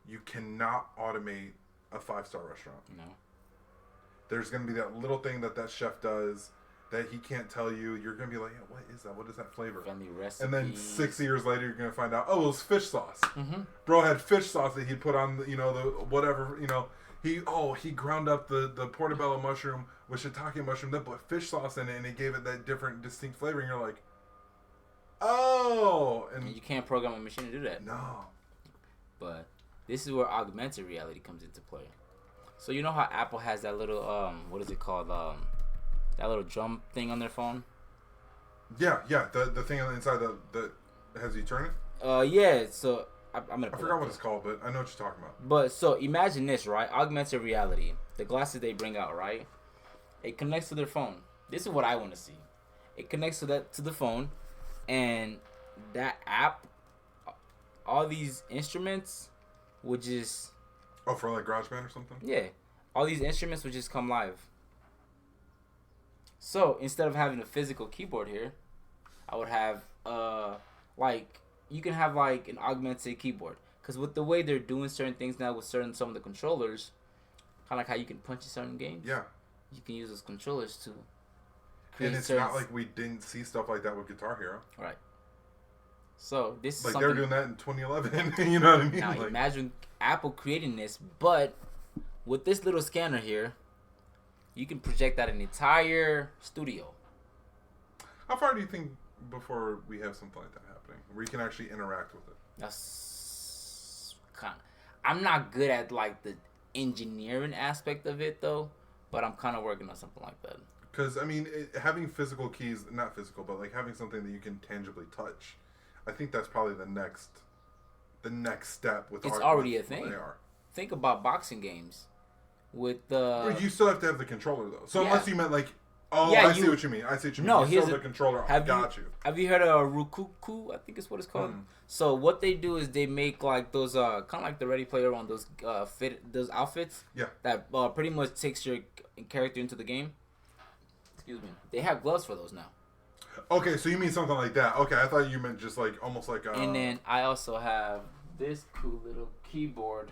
S1: You cannot automate a 5-star restaurant.
S2: No.
S1: There's gonna be that little thing that chef does that he can't tell you. You're going to be like, yeah, what is that? What is that flavor?
S2: Family recipes.
S1: And then 6 years later, you're going to find out, oh, it was fish sauce.
S2: Mm-hmm.
S1: Bro had fish sauce that he'd put on, the whatever, he ground up the portobello mushroom with shiitake mushroom, then put fish sauce in it, and it gave it that different, distinct flavor, and you're like, oh! And
S2: you can't program a machine to do that.
S1: No.
S2: But this is where augmented reality comes into play. So you know how Apple has that little, what is it called, that little drum thing on their phone?
S1: Yeah, the thing on the inside that has you turn it?
S2: Yeah, so I'm gonna.
S1: I forgot what it's called, but I know what you're talking about.
S2: But so imagine this, right? Augmented reality. The glasses they bring out, right? It connects to their phone. This is what I want to see. It connects to the phone, and that app, all these instruments would just.
S1: Oh, for like GarageBand or something?
S2: Yeah, all these instruments would just come live. So instead of having a physical keyboard here, I would have you can have like an augmented keyboard, because with the way they're doing certain things now with some of the controllers, kind of like how you can punch in certain games.
S1: Yeah.
S2: You can use those controllers to
S1: And it's not like we didn't see stuff like that with Guitar Hero.
S2: Right. So this is
S1: like
S2: something...
S1: they were doing that in 2011. You know what I mean?
S2: Now
S1: like,
S2: imagine Apple creating this, but with this little scanner here, you can project out an entire studio.
S1: How far do you think before we have something like that happening, where you can actually interact with it?
S2: That's kind of... I'm not good at like the engineering aspect of it though, but I'm kind of working on something like that.
S1: Because I mean, having physical keys, not physical, but like having something that you can tangibly touch, I think that's probably the next step with.
S2: It's already a thing. Think about boxing games with the.
S1: But you still have to have the controller though. So unless you meant like. Oh,
S2: yeah,
S1: I see what you mean.
S2: No,
S1: here's the controller. Got you.
S2: Have you heard of Rukuku? I think it's what it's called. So what they do is they make like those kind of like the Ready Player One, those those outfits.
S1: Yeah.
S2: That pretty much takes your character into the game. Excuse me. They have gloves for those now.
S1: Okay, so you mean something like that? Okay, I thought you meant just like almost like.
S2: And then I also have this cool little keyboard.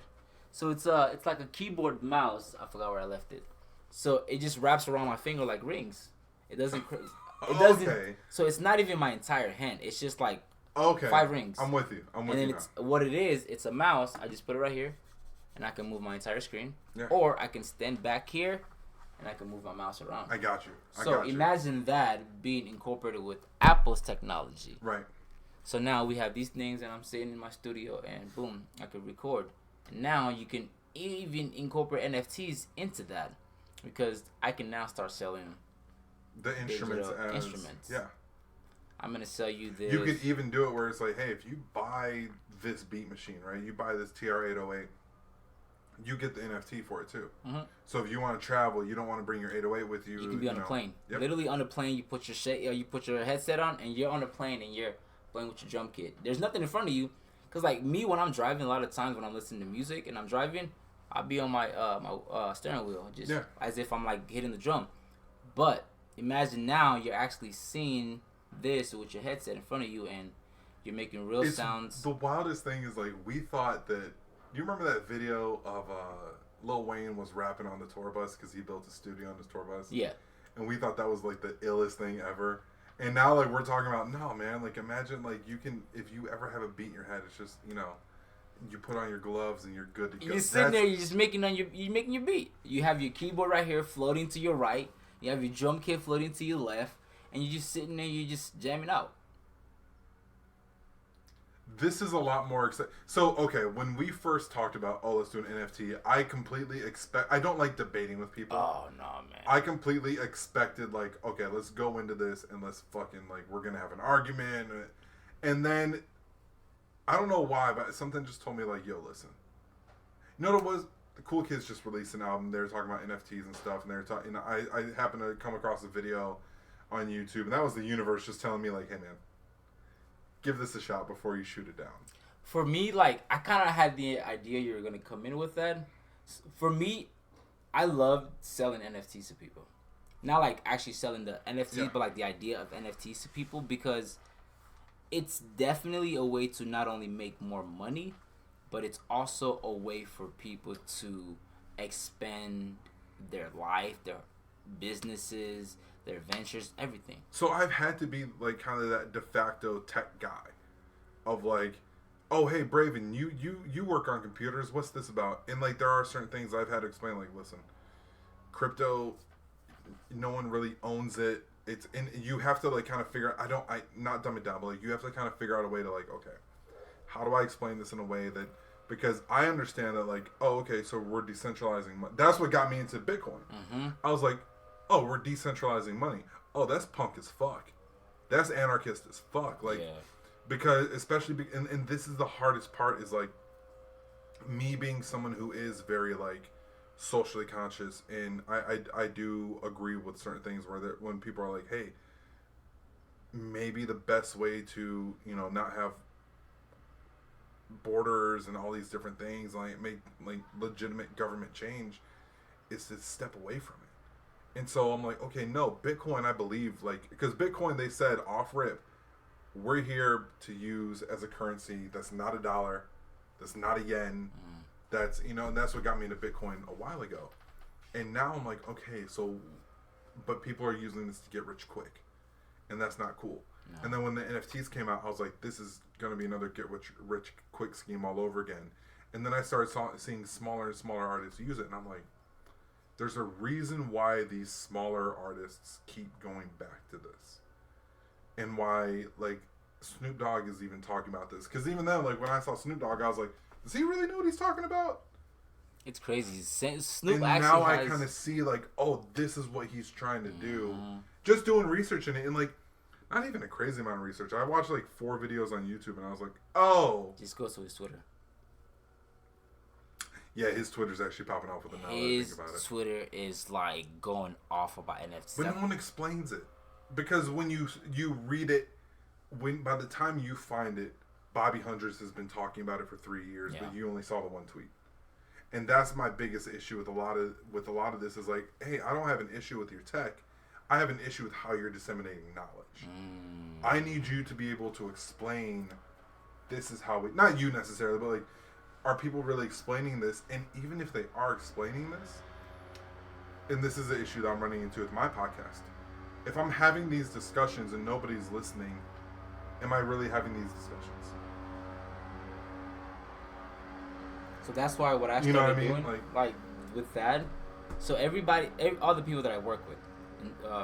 S2: So it's like a keyboard mouse. I forgot where I left it. So it just wraps around my finger like rings. It doesn't. It doesn't. Okay. So it's not even my entire hand. It's just like 5 rings.
S1: I'm with you. And
S2: then what it is. It's a mouse. I just put it right here, and I can move my entire screen. Yeah. Or I can stand back here, and I can move my mouse around.
S1: I got you.
S2: So imagine that being incorporated with Apple's technology.
S1: Right.
S2: So now we have these things, and I'm sitting in my studio, and boom, I can record. And now you can even incorporate NFTs into that. Because I can now start selling
S1: the instruments yeah.
S2: I'm gonna sell you this.
S1: You could even do it where it's like, hey, if you buy this beat machine, right? You buy this TR-808, you get the NFT for it too. Mm-hmm. So if you want to travel, you don't want to bring your 808 with you.
S2: You can be on a plane. Yep. Literally on the plane, you put your headset on, and you're on the plane, and you're playing with your drum kit. There's nothing in front of you, cause like me, when I'm driving, a lot of times when I'm listening to music and I'm driving. I'll be on my steering wheel, just as if I'm like hitting the drum. But imagine now you're actually seeing this with your headset in front of you, and you're making real sounds.
S1: The wildest thing is like we thought that. You remember that video of Lil Wayne was rapping on the tour bus because he built a studio on his tour bus?
S2: Yeah.
S1: And we thought that was like the illest thing ever. And now like we're talking about no man, like imagine like you can if you ever have a beat in your head, it's just you put on your gloves and you're good to go.
S2: You're sitting there, you're just making your beat. You have your keyboard right here floating to your right. You have your drum kit floating to your left, and you're just sitting there, you're just jamming out.
S1: This is a lot more exciting. So, okay, when we first talked about, let's do an NFT, I completely I don't like debating with people.
S2: Oh, no, man.
S1: I completely expected, like, okay, let's go into this and let's fucking, like, we're going to have an argument. And then... I don't know why, but something just told me, like, yo, listen. You know what it was? The Cool Kids just released an album. They were talking about NFTs and stuff, and they were talking. I happened to come across a video on YouTube, and that was the universe just telling me, like, hey, man, give this a shot before you shoot it down.
S2: For me, like, I kind of had the idea you were going to come in with that. For me, I love selling NFTs to people. Not, like, actually selling the NFTs, but, like, the idea of NFTs to people, because... it's definitely a way to not only make more money, but it's also a way for people to expand their life, their businesses, their ventures, everything.
S1: So I've had to be like kind of that de facto tech guy of like, oh, hey, Braven, you work on computers. What's this about? And like there are certain things I've had to explain, like, listen, crypto, no one really owns it. It's and you have to like kind of figure out, not dumb it down, but like you have to kind of figure out a way to like, okay, how do I explain this in a way that, because I understand that like, oh, okay, so we're decentralizing money. That's what got me into Bitcoin. Mm-hmm. I was like, oh, we're decentralizing money. Oh, that's punk as fuck. That's anarchist as fuck. Like, because especially, and this is the hardest part is like me being someone who is very like, socially conscious, and I do agree with certain things where when people are like, hey, maybe the best way to not have borders and all these different things, like make like legitimate government change, is to step away from it. And so I'm like, okay, no, Bitcoin, I believe, like, because Bitcoin, they said off rip, we're here to use as a currency that's not a dollar, that's not a yen. That's, and that's what got me into Bitcoin a while ago. And now I'm like, okay, so but people are using this to get rich quick, and that's not cool.
S2: No.
S1: And then when the NFTs came out, I was like, this is going to be another get rich quick scheme all over again. And then I started seeing smaller and smaller artists use it, and I'm like, there's a reason why these smaller artists keep going back to this, and why like Snoop Dogg is even talking about this. Because even then, like when I saw Snoop Dogg, I was like, does he really know what he's talking about?
S2: It's crazy. Snoop
S1: and
S2: actually
S1: now
S2: has...
S1: I kind of see like, oh, this is what he's trying to do. Just doing research in it, and like, not even a crazy amount of research. I watched like 4 videos on YouTube, and I was like, oh.
S2: Just go to his Twitter.
S1: Yeah, his Twitter's actually popping off with it now that I think about it.
S2: His Twitter is like going off about NFTs.
S1: But no one explains it. Because when you read it, by the time you find it, Bobby Hundreds has been talking about it for 3 years, but you only saw the one tweet. And that's my biggest issue with a lot of this is like, hey, I don't have an issue with your tech. I have an issue with how you're disseminating knowledge. I need you to be able to explain this is how we, not you necessarily, but like, are people really explaining this? And even if they are explaining this, and this is the issue that I'm running into with my podcast, if I'm having these discussions and nobody's listening, am I really having these discussions?
S2: So that's why what I started doing, like with that, so all the people that I work with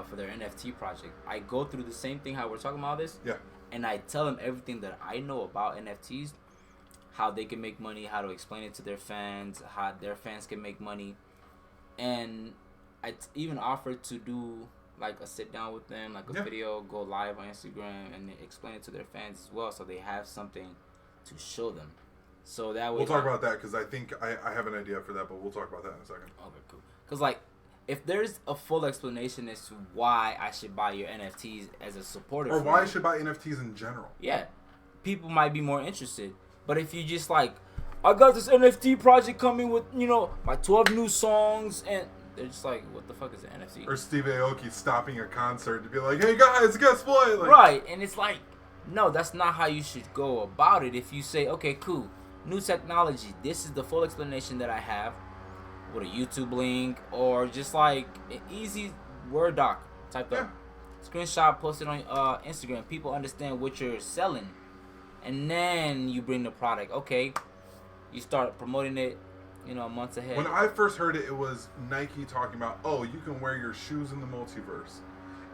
S2: for their NFT project, I go through the same thing how we're talking about this.
S1: Yeah.
S2: And I tell them everything that I know about NFTs, how they can make money, how to explain it to their fans, how their fans can make money. And I even offered to do like a sit down with them, like a video, go live on Instagram, and explain it to their fans as well, so they have something to show them. So that way
S1: we'll talk about that, because I think I have an idea for that, but we'll talk about that in a second.
S2: Okay, cool. Because like, if there's a full explanation as to why I should buy your NFTs as a supporter,
S1: or why I should buy NFTs in general,
S2: people might be more interested. But if you just like, I got this NFT project coming with, my 12 new songs, and they're just like, what the fuck is an NFT?
S1: Or Steve Aoki stopping a concert to be like, hey guys, guess what? Like,
S2: right, and it's like, no, that's not how you should go about it. If you say, okay, cool, new technology, this is the full explanation that I have, with a YouTube link, or just like an easy Word doc typed up, screenshot, post it on Instagram. People understand what you're selling. And then you bring the product. Okay, you start promoting it, months ahead.
S1: When I first heard it, it was Nike talking about, oh, you can wear your shoes in the multiverse.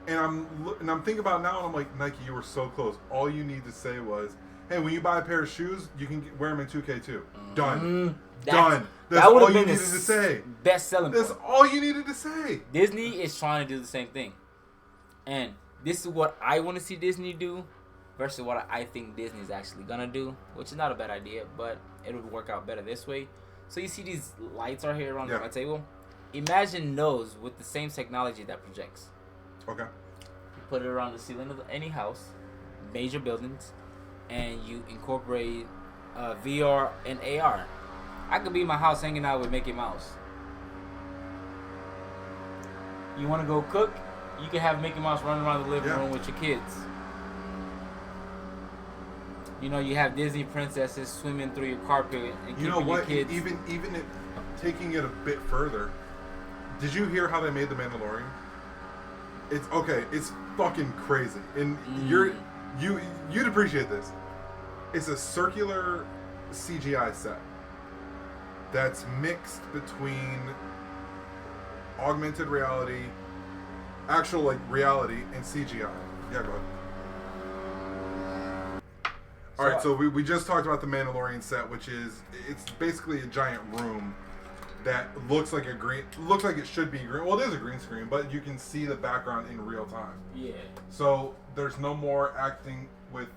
S1: And I'm thinking about it now, and I'm like, Nike, you were so close. All you need to say was, hey, when you buy a pair of shoes, you can wear them in 2K2. Done. Done. That's all you needed to say.
S2: Best selling.
S1: That's all you needed to say.
S2: Disney is trying to do the same thing. And this is what I want to see Disney do versus what I think Disney is actually going to do, which is not a bad idea, but it would work out better this way. So you see these lights right here on my table? Imagine those with the same technology that projects.
S1: Okay.
S2: You put it around the ceiling of any house, major buildings, and you incorporate VR and AR. I could be in my house hanging out with Mickey Mouse. You want to go cook? You can have Mickey Mouse running around the living room with your kids. You have Disney princesses swimming through your carpet and keeping your kids.
S1: Even taking it a bit further, did you hear how they made the Mandalorian? It's fucking crazy, and you'd appreciate this. It's a circular CGI set that's mixed between augmented reality, actual reality, and CGI. Yeah, go ahead. Alright, so we just talked about the Mandalorian set, which it's basically a giant room that looks like it should be green. Well, it is a green screen, but you can see the background in real time.
S2: Yeah.
S1: So there's no more acting with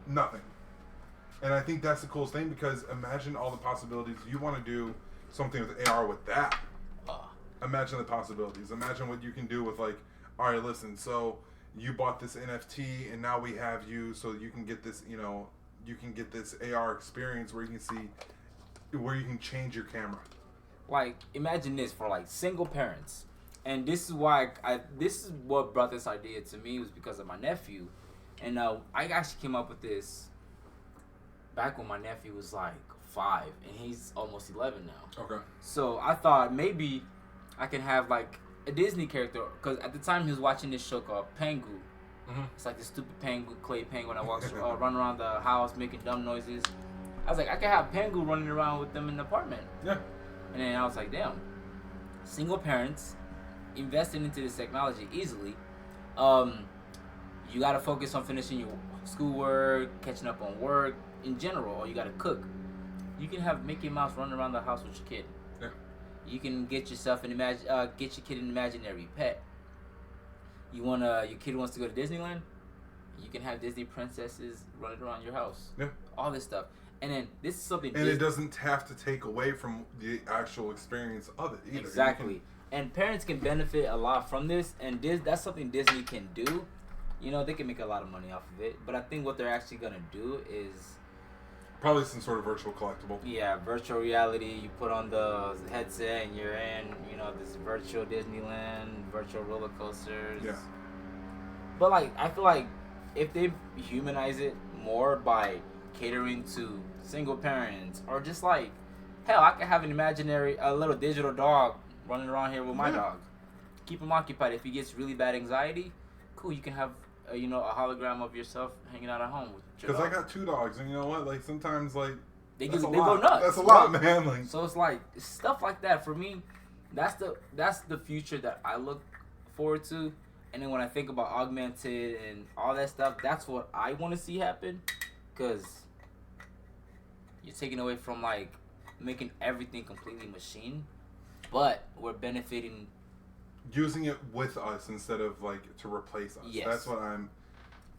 S1: nothing. And I think that's the coolest thing, because imagine all the possibilities. You want to do something with AR with that. Imagine the possibilities. Imagine what you can do with alright, listen, so you bought this NFT and now we have you, so you can get this, you can get this AR experience where you can change your camera.
S2: Imagine this for single parents. And this is why this is what brought this idea to me, was because of my nephew. And I actually came up with this back when my nephew was 5 and he's almost 11 now.
S1: Okay.
S2: So I thought maybe I can have a Disney character, because at the time he was watching this show called Pengu.
S1: Mm-hmm.
S2: It's like this stupid penguin, clay penguin that walks run around the house making dumb noises. I was like, I could have Pengu running around with them in the apartment.
S1: Yeah.
S2: And then I was like, damn, single parents investing into this technology easily. You gotta focus on finishing your schoolwork, catching up on work in general, or you gotta cook. You can have Mickey Mouse running around the house with your kid.
S1: Yeah.
S2: You can get yourself get your kid an imaginary pet. Your kid wants to go to Disneyland, you can have Disney princesses running around your house.
S1: Yeah.
S2: All this stuff. And then this is something.
S1: And it doesn't have to take away from the actual experience of it either.
S2: Exactly. And parents can benefit a lot from this, and that's something Disney can do. You know, they can make a lot of money off of it. But I think what they're actually gonna do is
S1: probably some sort of virtual collectible.
S2: Yeah, virtual reality. You put on the headset and you're in, this virtual Disneyland, virtual roller coasters.
S1: Yeah.
S2: But I feel like if they humanize it more by catering to single parents, or just hell, I could have a little digital dog running around here with my dog. Keep him occupied. If he gets really bad anxiety, cool. You can have a hologram of yourself hanging out at home with your dog.
S1: Because I got 2 dogs, and you know what? Sometimes
S2: they go nuts.
S1: That's a lot, man.
S2: So it's stuff like that for me. That's the future that I look forward to. And then when I think about augmented and all that stuff, that's what I want to see happen. Because you're taking away from making everything completely machine, but we're benefiting.
S1: Using it with us instead of to replace us.
S2: Yes.
S1: That's what I'm,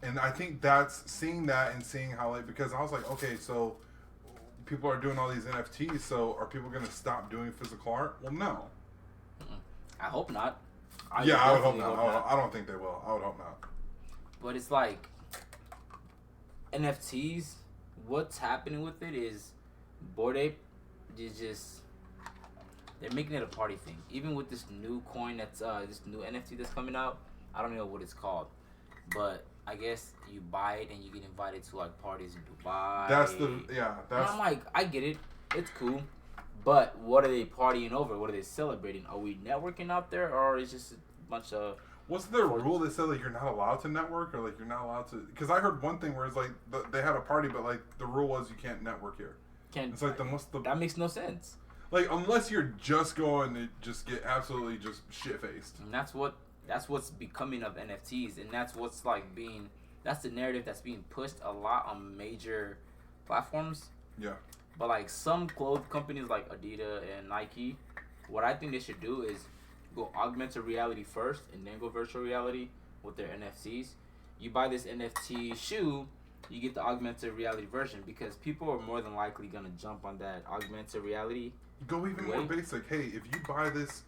S1: and I think that's seeing that and seeing how because I was like, okay, so people are doing all these NFTs, so are people going to stop doing physical art? Well, no.
S2: I hope not.
S1: I would hope not. I don't think they will. I would hope not.
S2: But it's NFTs. What's happening with it is Bored Ape is just. They're making it a party thing. Even with this new coin this new NFT that's coming out, I don't know what it's called, but I guess you buy it and you get invited to parties in Dubai. And I'm I get it, it's cool, but what are they partying over? What are they celebrating? Are we networking out there, or is just a bunch of?
S1: What's the rule that said you're not allowed to network, or you're not allowed to? Because I heard one thing where it's they had a party, but the rule was you can't network here. It's
S2: that makes no sense.
S1: Unless you're just going to just get absolutely just shit-faced.
S2: And that's what's becoming of NFTs, and that's what's that's the narrative that's being pushed a lot on major platforms.
S1: Yeah.
S2: But some clothes companies like Adidas and Nike, what I think they should do is go augmented reality first and then go virtual reality with their NFTs. You buy this NFT shoe, you get the augmented reality version, because people are more than likely gonna jump on that augmented reality.
S1: Go even more basic. Hey, if you buy this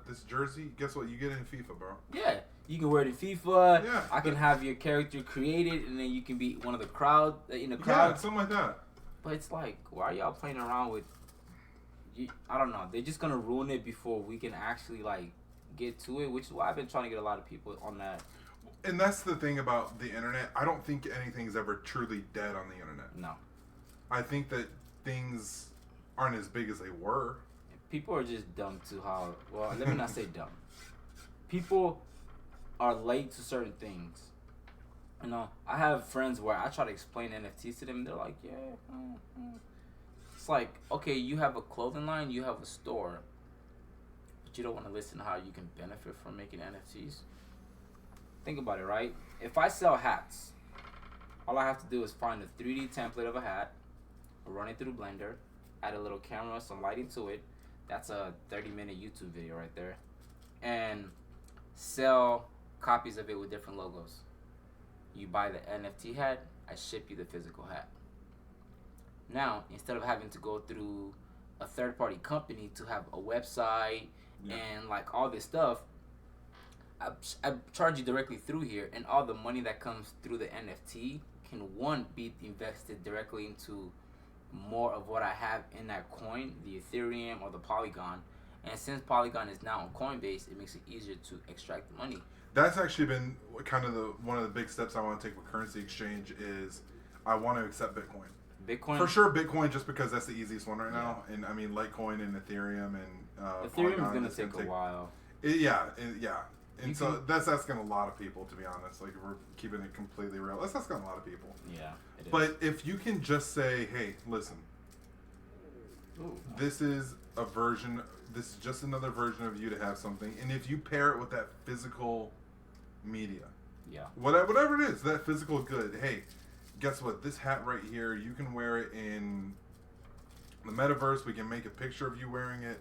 S1: this jersey, guess what? You get it in FIFA, bro.
S2: Yeah, you can wear it in FIFA.
S1: Yeah,
S2: I can have your character created, and then you can be one of the crowd in the crowd.
S1: Yeah, something like that.
S2: But it's why are y'all playing around with? I don't know. They're just gonna ruin it before we can actually get to it, which is why I've been trying to get a lot of people on that.
S1: And that's the thing about the internet. I don't think anything's ever truly dead on the internet.
S2: No.
S1: I think that things aren't as big as they were.
S2: People are just dumb to how. Well, let me not say dumb. People are late to certain things. I have friends where I try to explain NFTs to them. They're like, yeah. It's okay, you have a clothing line, you have a store, but you don't want to listen to how you can benefit from making NFTs. Think about it, right? If I sell hats, all I have to do is find a 3D template of a hat, run it through Blender, add a little camera, some lighting to it. That's a 30-minute YouTube video right there. And sell copies of it with different logos. You buy the NFT hat, I ship you the physical hat. Now, instead of having to go through a third-party company to have a website and all this stuff, I charge you directly through here, and all the money that comes through the NFT can, one, be invested directly into more of what I have in that coin, the Ethereum or the Polygon. And since Polygon is now on Coinbase, it makes it easier to extract the money.
S1: That's actually been kind of one of the big steps I want to take with currency exchange is I want to accept Bitcoin.
S2: Bitcoin?
S1: For sure, Bitcoin, just because that's the easiest one right now. And I mean, Litecoin and Ethereum and
S2: Ethereum is going to take a while.
S1: Yeah. And so that's asking a lot of people, to be honest. Like, if we're keeping it completely real, that's asking a lot of people.
S2: Yeah, it is.
S1: But if you can just say, hey, listen, this is a version, this is just another version of you to have something. And if you pair it with that physical media, whatever it is, that physical good, hey, guess what? This hat right here, you can wear it in the metaverse. We can make a picture of you wearing it,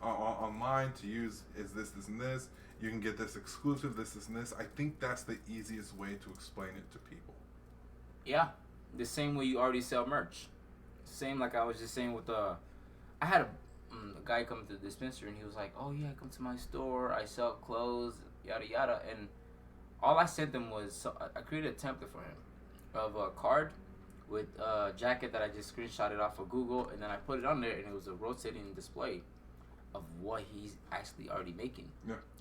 S1: online to use is this, and this. You can get this exclusive, this, and this. I think that's the easiest way to explain it to people.
S2: Yeah, the same way you already sell merch. Same like I was just saying with I had a guy come to the dispensary and he was like, "Oh yeah, come to my store. I sell clothes, yada yada." And all I sent them was I created a template for him of a card with a jacket that I just screenshotted off of Google, and then I put it on there, and it was a rotating display of what he's actually already making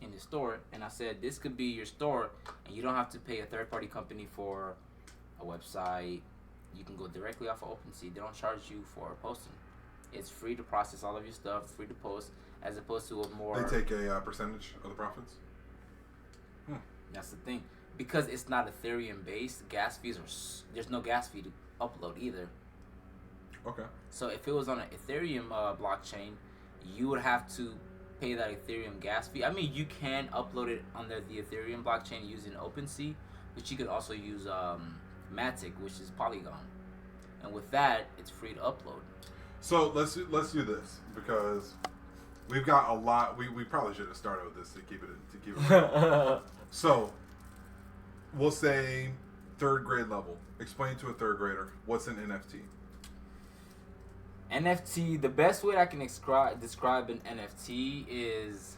S2: in his store. And I said, this could be your store, and you don't have to pay a third-party company for a website. You can go directly off of OpenSea. They don't charge you for posting. It's free to process all of your stuff, free to post, as opposed to a more...
S1: They take a percentage of the profits?
S2: That's the thing. Because it's not Ethereum-based, gas fees are... There's no gas fee to upload either.
S1: Okay.
S2: So if it was on an Ethereum blockchain, you would have to pay that Ethereum gas fee. I mean, you can upload it under the Ethereum blockchain using OpenSea, but you could also use Matic, which is Polygon, and with that, it's free to upload.
S1: So let's do this because we've got a lot. We probably should have started with this to keep it. So we'll say third grade level. Explain to a third grader what's an NFT.
S2: NFT, the best way I can describe an NFT is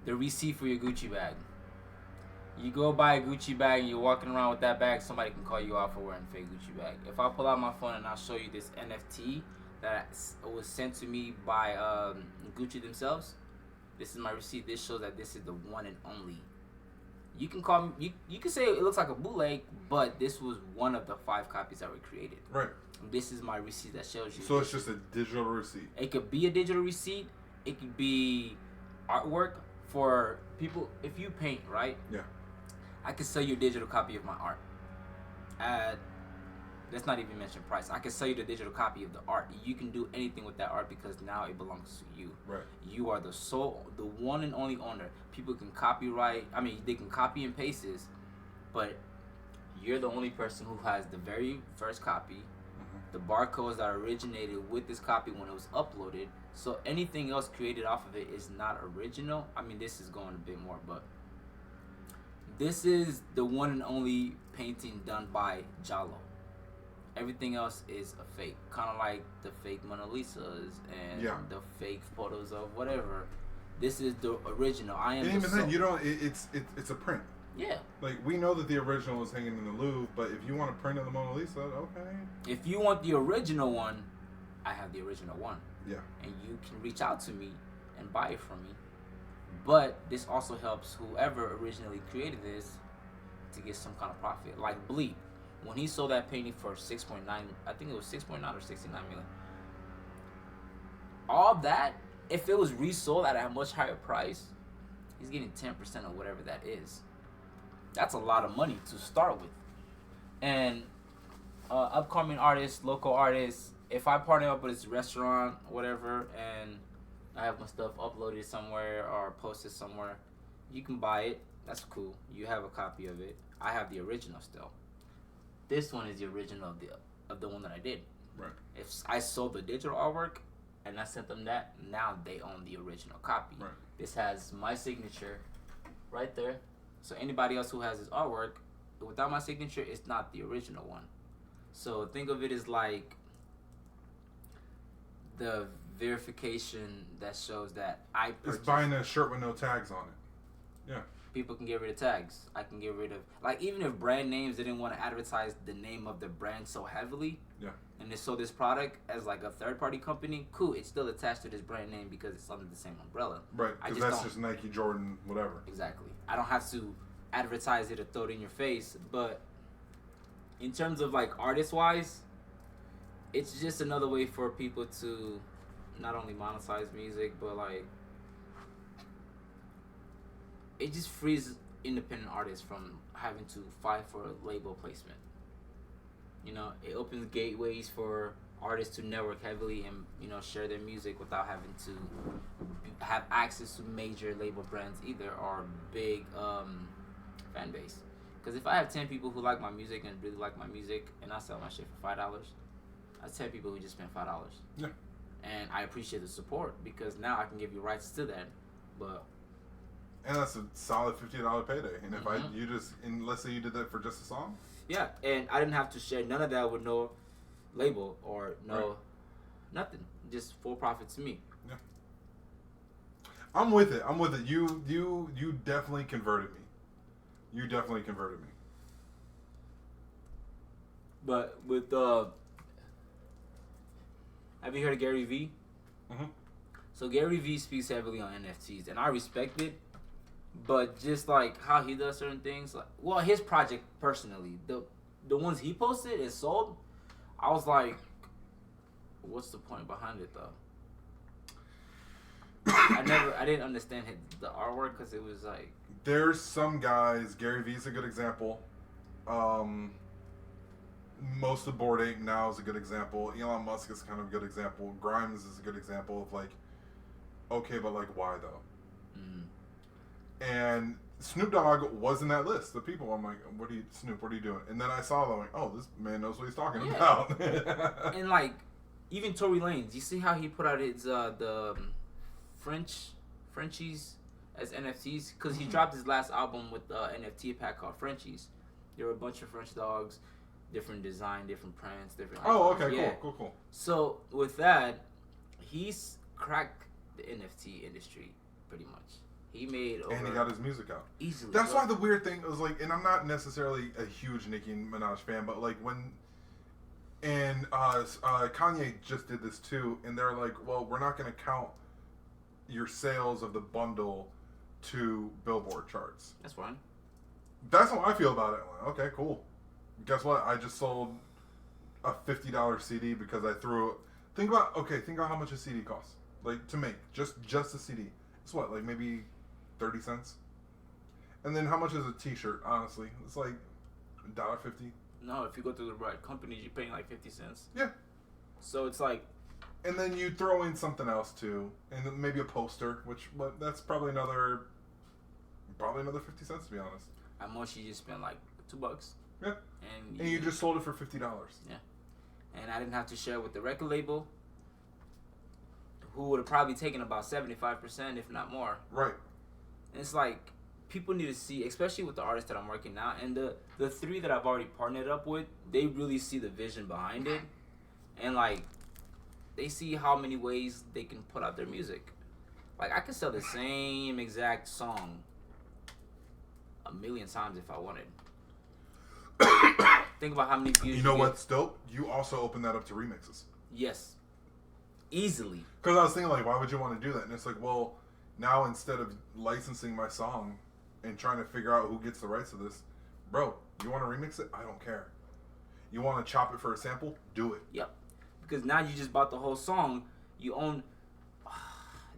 S2: the receipt for your Gucci bag. You go buy a Gucci bag and you're walking around with that bag, somebody can call you out for wearing a fake Gucci bag. If I pull out my phone and I'll show you this NFT that was sent to me by Gucci themselves, this is my receipt. This shows that this is the one and only. You can call me, you can say it looks like a bootleg, but this was one of the 5 copies that were created.
S1: Right.
S2: This is my receipt that shows you.
S1: So it's just a digital receipt.
S2: It could be a digital receipt. It could be artwork for people. If you paint, right?
S1: Yeah.
S2: I could sell you a digital copy of my art. Let's not even mention price. I can sell you the digital copy of the art. You can do anything with that art because now it belongs to you.
S1: Right.
S2: You are the one and only owner. People can copyright. I mean, they can copy and paste this, but you're the only person who has the very first copy. The barcodes that originated with this copy when it was uploaded. So anything else created off of it is not original. I mean, this is going a bit more, but this is the one and only painting done by Jhalo. Everything else is a fake, kind of like the fake Mona Lisas and the fake photos of whatever. This is the original. I am.
S1: And even then, you don't. It's a print.
S2: Yeah.
S1: Like, we know that the original is hanging in the Louvre, but if you want a print of the Mona Lisa, okay.
S2: If you want the original one, I have the original one.
S1: Yeah. And
S2: you can reach out to me and buy it from me. But this also helps whoever originally created this to get some kind of profit. Like Bleep, when he sold that painting for 6.9, I think it was 6.9 or 69 million. All that, if it was resold at a much higher price, he's getting 10% of whatever that is. That's a lot of money to start with. And upcoming artists, local artists, if I partner up with this restaurant, whatever, and I have my stuff uploaded somewhere or posted somewhere, you can buy it. That's cool. You have a copy of it. I have the original still. This one is the original of the one that I did.
S1: Right.
S2: If I sold the digital artwork and I sent them that, now they own the original copy.
S1: Right.
S2: This has my signature right there. So anybody else who has this artwork, without my signature, it's not the original one. So think of it as like the verification that shows that I purchased.
S1: It's buying a shirt with no tags on it. Yeah.
S2: People can get rid of tags. I can get rid of, like, even if brand names didn't want to advertise the name of the brand so heavily, and they sold this product as like a third-party company, cool, it's still attached to this brand name because it's under the same umbrella.
S1: Right, because that's just Nike, Jordan, whatever.
S2: Exactly. I don't have to advertise it or throw it in your face, but in terms of like artist-wise, it's just another way for people to not only monetize music, but like it just frees independent artists from having to fight for label placement. You know, it opens gateways for artists to network heavily and, you know, share their music without having to have access to major label brands either or big fan base. Because if I have 10 people who like my music and really like my music and I sell my shit for $5, that's 10 people who just spent $5.
S1: Yeah.
S2: And I appreciate the support because now I can give you rights to that. But
S1: and that's a solid $50 payday. And if let's say you did that for just a song.
S2: Yeah, and I didn't have to share none of that with no label or nothing. Just full profit to me.
S1: Yeah. I'm with it. You definitely converted me.
S2: But with have you heard of Gary Vee?
S1: Mm-hmm.
S2: So Gary Vee speaks heavily on NFTs, and I respect it. But just like how he does certain things, like his project personally, the ones he posted and sold, I was like, what's the point behind it though? I didn't understand the artwork because it was like.
S1: There's some guys. Gary Vee's a good example. Most of Bored Ape now is a good example. Elon Musk is kind of a good example. Grimes is a good example of like, okay, but like why though? Mm-hmm. And Snoop Dogg was in that list of people. I'm like, Snoop, what are you doing? And then I saw them like, oh, this man knows what he's talking about.
S2: And like, even Tory Lanez, you see how he put out his the Frenchies as NFTs? Because he dropped his last album with NFT pack called Frenchies. There were a bunch of French dogs, different design, different prints, different.
S1: Oh, okay, yeah. Cool.
S2: So with that, he's cracked the NFT industry pretty much. He made over,
S1: and he got his music out
S2: easily.
S1: That's why the weird thing was like, and I'm not necessarily a huge Nicki Minaj fan, but like when, and Kanye just did this too, and they're like, well, we're not going to count your sales of the bundle to Billboard charts.
S2: That's fine.
S1: That's how I feel about it. Like, okay, cool. Guess what? I just sold a $50 CD because I threw. Think about how much a CD costs, like to make just a CD. It's what, like maybe 30 cents. And then how much is a T-shirt? Honestly, it's like $1.50.
S2: No, if you go through the right companies, you're paying like 50 cents.
S1: Yeah.
S2: So it's like.
S1: And then you throw in something else too, and then maybe a poster, but that's probably another 50 cents to be honest.
S2: At most, you just spent like $2.
S1: Yeah. And you just sold it for $50.
S2: Yeah. And I didn't have to share with the record label, who would have probably taken about 75%, if not more.
S1: Right.
S2: And it's like, people need to see, especially with the artists that I'm working now, and the 3 that I've already partnered up with, they really see the vision behind it. And like, they see how many ways they can put out their music. Like, I could sell the same exact song 1,000,000 times if I wanted. Think about how many views
S1: you know what's dope? You also open that up to remixes.
S2: Yes. Easily.
S1: Because I was thinking, like, why would you want to do that? And it's like, well, now instead of licensing my song and trying to figure out who gets the rights to this, bro, you want to remix it? I don't care. You want to chop it for a sample? Do it.
S2: Yep. Because now you just bought the whole song. You own.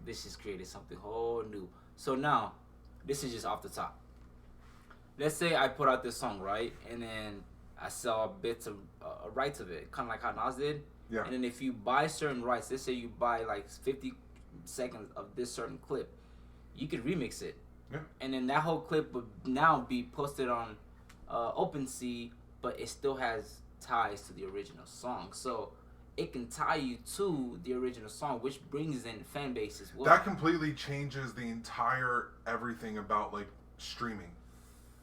S2: This just created something whole new. So now, this is just off the top. Let's say I put out this song, right? And then I sell bits of rights of it, kind of like how Nas did.
S1: Yeah.
S2: And then if you buy certain rights, let's say you buy like 50 seconds of this certain clip, you could remix it.
S1: Yeah.
S2: And then that whole clip would now be posted on OpenSea, but it still has ties to the original song. So it can tie you to the original song, which brings in fan base as well.
S1: That completely changes the entire everything about like streaming.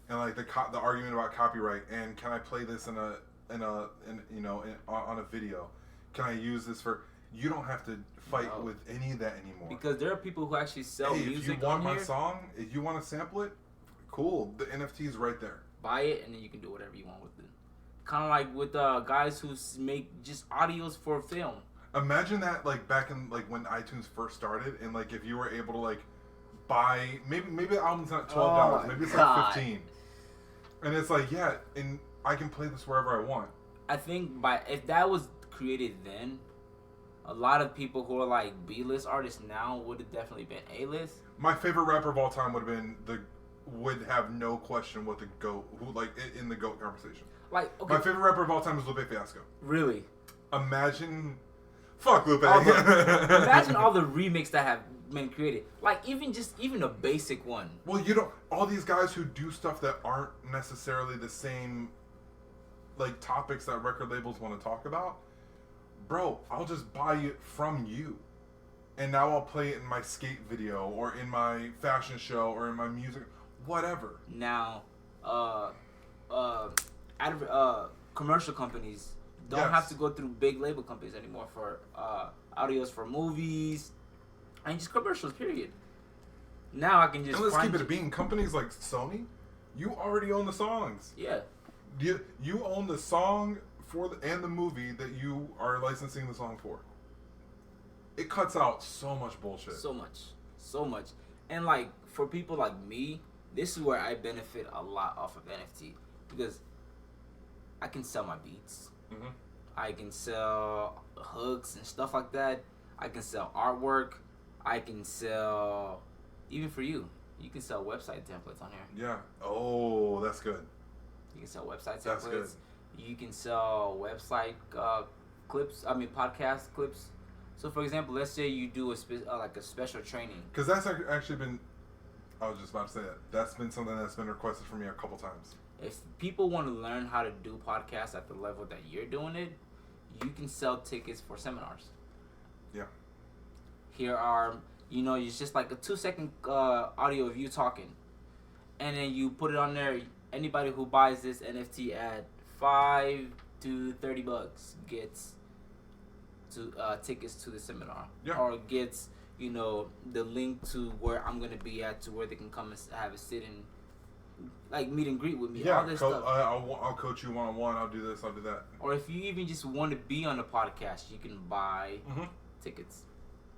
S1: And like the argument about copyright and can I play this on a video? Can I use this for? You don't have to fight with any of that anymore.
S2: Because there are people who actually sell music.
S1: If you want my song, if you want to sample it, cool. The NFT is right there.
S2: Buy it and then you can do whatever you want with it. Kind of like with guys who make just audios for film.
S1: Imagine that like back in like when iTunes first started, and like if you were able to like buy maybe the album's not $12, maybe it's like $15. And it's like, yeah, and I can play this wherever I want.
S2: I think if that was created then, a lot of people who are like B-list artists now would have definitely been A-list.
S1: My favorite rapper of all time would have been would have no question what the GOAT, who like in the GOAT conversation.
S2: Like, okay.
S1: My favorite rapper of all time is Lupe Fiasco.
S2: Really?
S1: Imagine, fuck Lupe.
S2: Imagine all the remakes that have been created. Like even a basic one.
S1: Well, you don't. All these guys who do stuff that aren't necessarily the same, like topics that record labels want to talk about. Bro, I'll just buy it from you, and now I'll play it in my skate video or in my fashion show or in my music, whatever.
S2: Now, commercial companies don't have to go through big label companies anymore for audios for movies and just commercials. Period. Now I can just.
S1: And let's keep it a bean. Companies like Sony, you already own the songs.
S2: Yeah.
S1: You own the song and the movie that you are licensing the song for. It cuts out so much bullshit.
S2: So much. And like for people like me, this is where I benefit a lot off of NFT because I can sell my beats.
S1: Mm-hmm.
S2: I can sell hooks and stuff like that. I can sell artwork. I can sell, even for you can sell website templates on here.
S1: Yeah. Oh, that's good.
S2: You can sell website templates.
S1: That's good.
S2: You can sell website clips. I mean podcast clips. So for example, let's say you do like a special training.
S1: Because that's actually been. I was just about to say that. That's been something that's been requested from me a couple times.
S2: If people want to learn how to do podcasts at the level that you're doing it, you can sell tickets for seminars.
S1: Yeah.
S2: Here are, it's just like a 2-second audio of you talking. And then you put it on there. Anybody who buys this NFT at $5 to $30 gets tickets to the seminar.
S1: Yeah.
S2: Or gets, the link to where I'm going to be at to where they can come and have a sit and like meet and greet with me.
S1: Yeah,
S2: all this stuff.
S1: I'll coach you one-on-one. I'll do this. I'll do that.
S2: Or if you even just want to be on the podcast, you can buy tickets.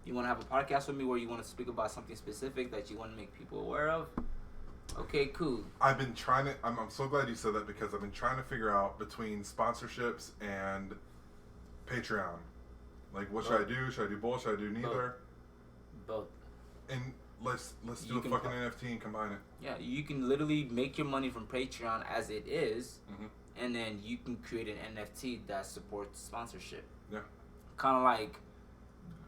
S2: You want to have a podcast with me where you want to speak about something specific that you want to make people aware of? Okay, cool.
S1: I've been trying to. I'm so glad you said that because I've been trying to figure out between sponsorships and Patreon. Like, what should I do? Should I do both? Should I do neither?
S2: Both.
S1: And let's do a fucking NFT and combine it.
S2: Yeah, you can literally make your money from Patreon as it is, and then you can create an NFT that supports sponsorship.
S1: Yeah.
S2: Kind of like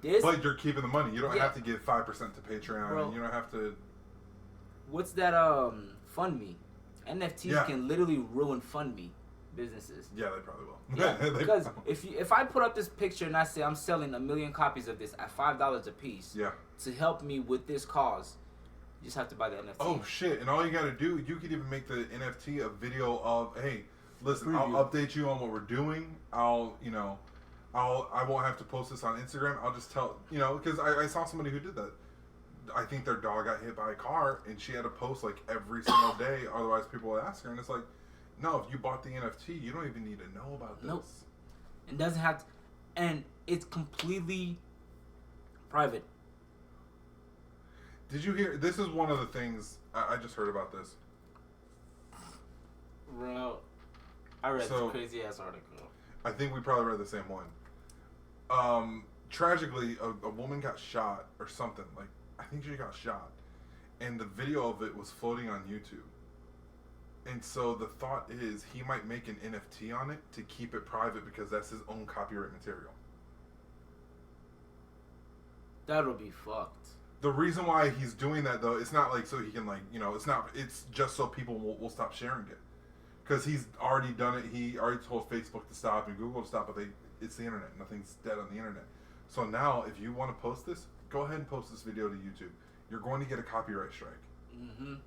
S2: this.
S1: But you're keeping the money. You don't have to give 5% to Patreon.
S2: Bro,
S1: and you don't have to.
S2: What's that? Fund Me. NFTs can literally ruin Fund Me businesses.
S1: Yeah, they probably will.
S2: Yeah, because if I put up this picture and I say I'm selling 1 million copies of this at $5 a piece, to help me with this cause, you just have to buy the NFT.
S1: Oh shit! And all you gotta do, you could even make the NFT a video of, hey, listen,
S2: Preview.
S1: I'll update you on what we're doing. I won't have to post this on Instagram. I'll just tell, because I saw somebody who did that. I think their dog got hit by a car, and she had to post like every single day. Otherwise, people would ask her, and it's like, no, if you bought the NFT, you don't even need to know about this.
S2: Nope. It doesn't have to, and it's completely private.
S1: Did you hear? This is one of the things I just heard about this.
S2: Bro, I read this crazy ass article.
S1: I think we probably read the same one. Tragically, a woman got shot or something. Like, I think she got shot, and the video of it was floating on YouTube. And so the thought is he might make an NFT on it to keep it private because that's his own copyright material.
S2: That'll be fucked.
S1: The reason why he's doing that, though, it's not like so he can, like, it's just so people will stop sharing it. Because he's already done it. He already told Facebook to stop and Google to stop, but it's the internet. Nothing's dead on the internet. So now, if you want to post this, go ahead and post this video to YouTube. You're going to get a copyright strike.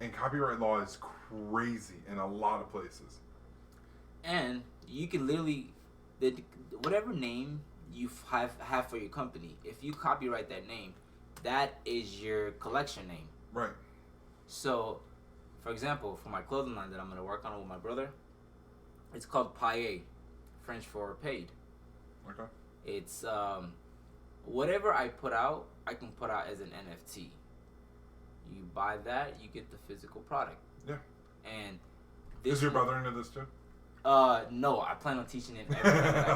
S1: And copyright law is crazy in a lot of places.
S2: And you can literally, whatever name you have for your company, if you copyright that name, that is your collection name.
S1: Right. So,
S2: for example, for my clothing line that I'm going to work on with my brother, it's called Paye, French for paid.
S1: Okay.
S2: It's whatever I put out, I can put out as an NFT. You buy that, you get the physical product.
S1: Yeah.
S2: And
S1: is your brother into this too?
S2: No, I plan on teaching it.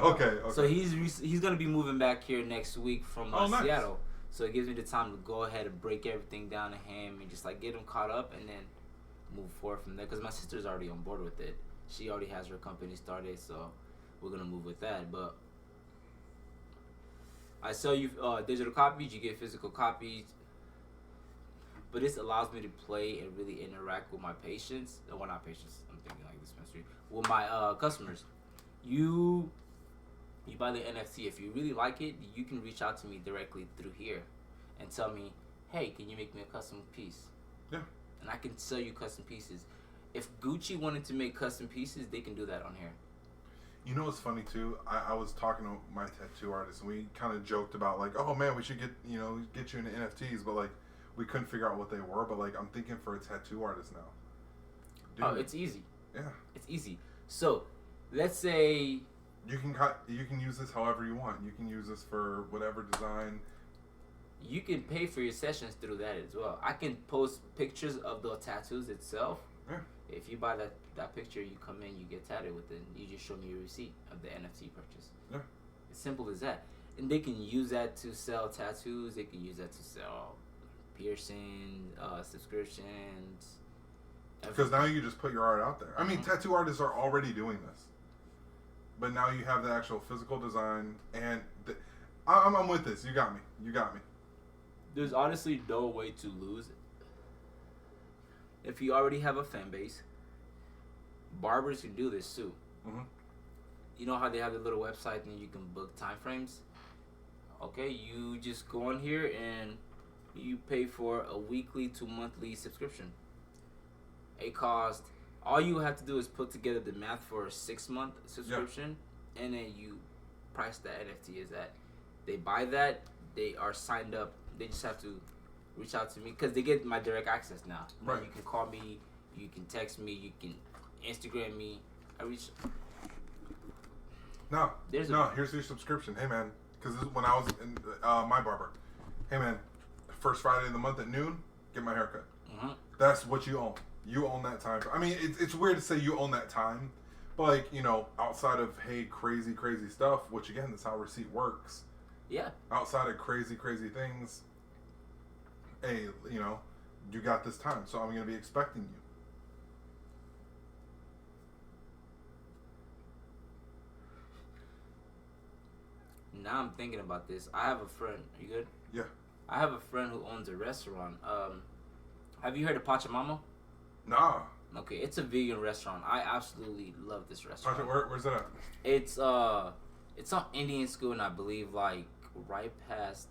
S1: Okay.
S2: So he's gonna be moving back here next week from
S1: nice.
S2: Seattle. So it gives me the time to go ahead and break everything down to him and just like get him caught up and then move forward from there. Because my sister's already on board with it. She already has her company started, so we're gonna move with that. But I sell you digital copies. You get physical copies. But this allows me to play and really interact with my patients. Well, not patients. I'm thinking like dispensary. With my customers. You buy the NFT. If you really like it, you can reach out to me directly through here and tell me, hey, can you make me a custom piece?
S1: Yeah.
S2: And I can sell you custom pieces. If Gucci wanted to make custom pieces, they can do that on here.
S1: You know what's funny too? I was talking to my tattoo artist and we kind of joked about like, oh man, we should get you into NFTs, but like we couldn't figure out what they were. But like I'm thinking for a tattoo artist now.
S2: Dude, oh, it's easy.
S1: Yeah.
S2: It's easy. So let's say
S1: you can use this however you want. You can use this for whatever design.
S2: You can pay for your sessions through that as well. I can post pictures of the tattoos itself.
S1: Yeah.
S2: If you buy that picture, you come in, you get tattooed with it. You just show me your receipt of the NFT purchase.
S1: Yeah.
S2: It's simple as that. And they can use that to sell tattoos. They can use that to sell piercing, subscriptions.
S1: Because now you just put your art out there. I mean, tattoo artists are already doing this. But now you have the actual physical design. And I'm with this. You got me.
S2: There's honestly no way to lose it. If you already have a fan base, barbers can do this too.
S1: Mm-hmm.
S2: You know how they have the little website and you can book time frames? Okay, you just go on here and you pay for a weekly to monthly subscription. It costs, all you have to do is put together the math for a 6-month subscription, and then you price that NFT is that. They buy that, they are signed up, they just have to reach out to me because they get my direct access now.
S1: Right.
S2: You can call me, you can text me, you can Instagram me. I reach.
S1: Here's your subscription. Hey man, because when I was in my barber, hey man, first Friday of the month at noon, get my haircut.
S2: Mm-hmm.
S1: That's what you own. You own that time. I mean, it's weird to say you own that time, but like outside of crazy stuff, which again, that's how receipt works.
S2: Yeah.
S1: Outside of crazy things, hey, you got this time, so I'm gonna be expecting you.
S2: Now I'm thinking about this. I have a friend. Are you good?
S1: Yeah.
S2: I have a friend who owns a restaurant. Have you heard of Pachamama?
S1: Nah.
S2: Okay, it's a vegan restaurant. I absolutely love this restaurant.
S1: Where's it at?
S2: It's on Indian School, and I believe like right past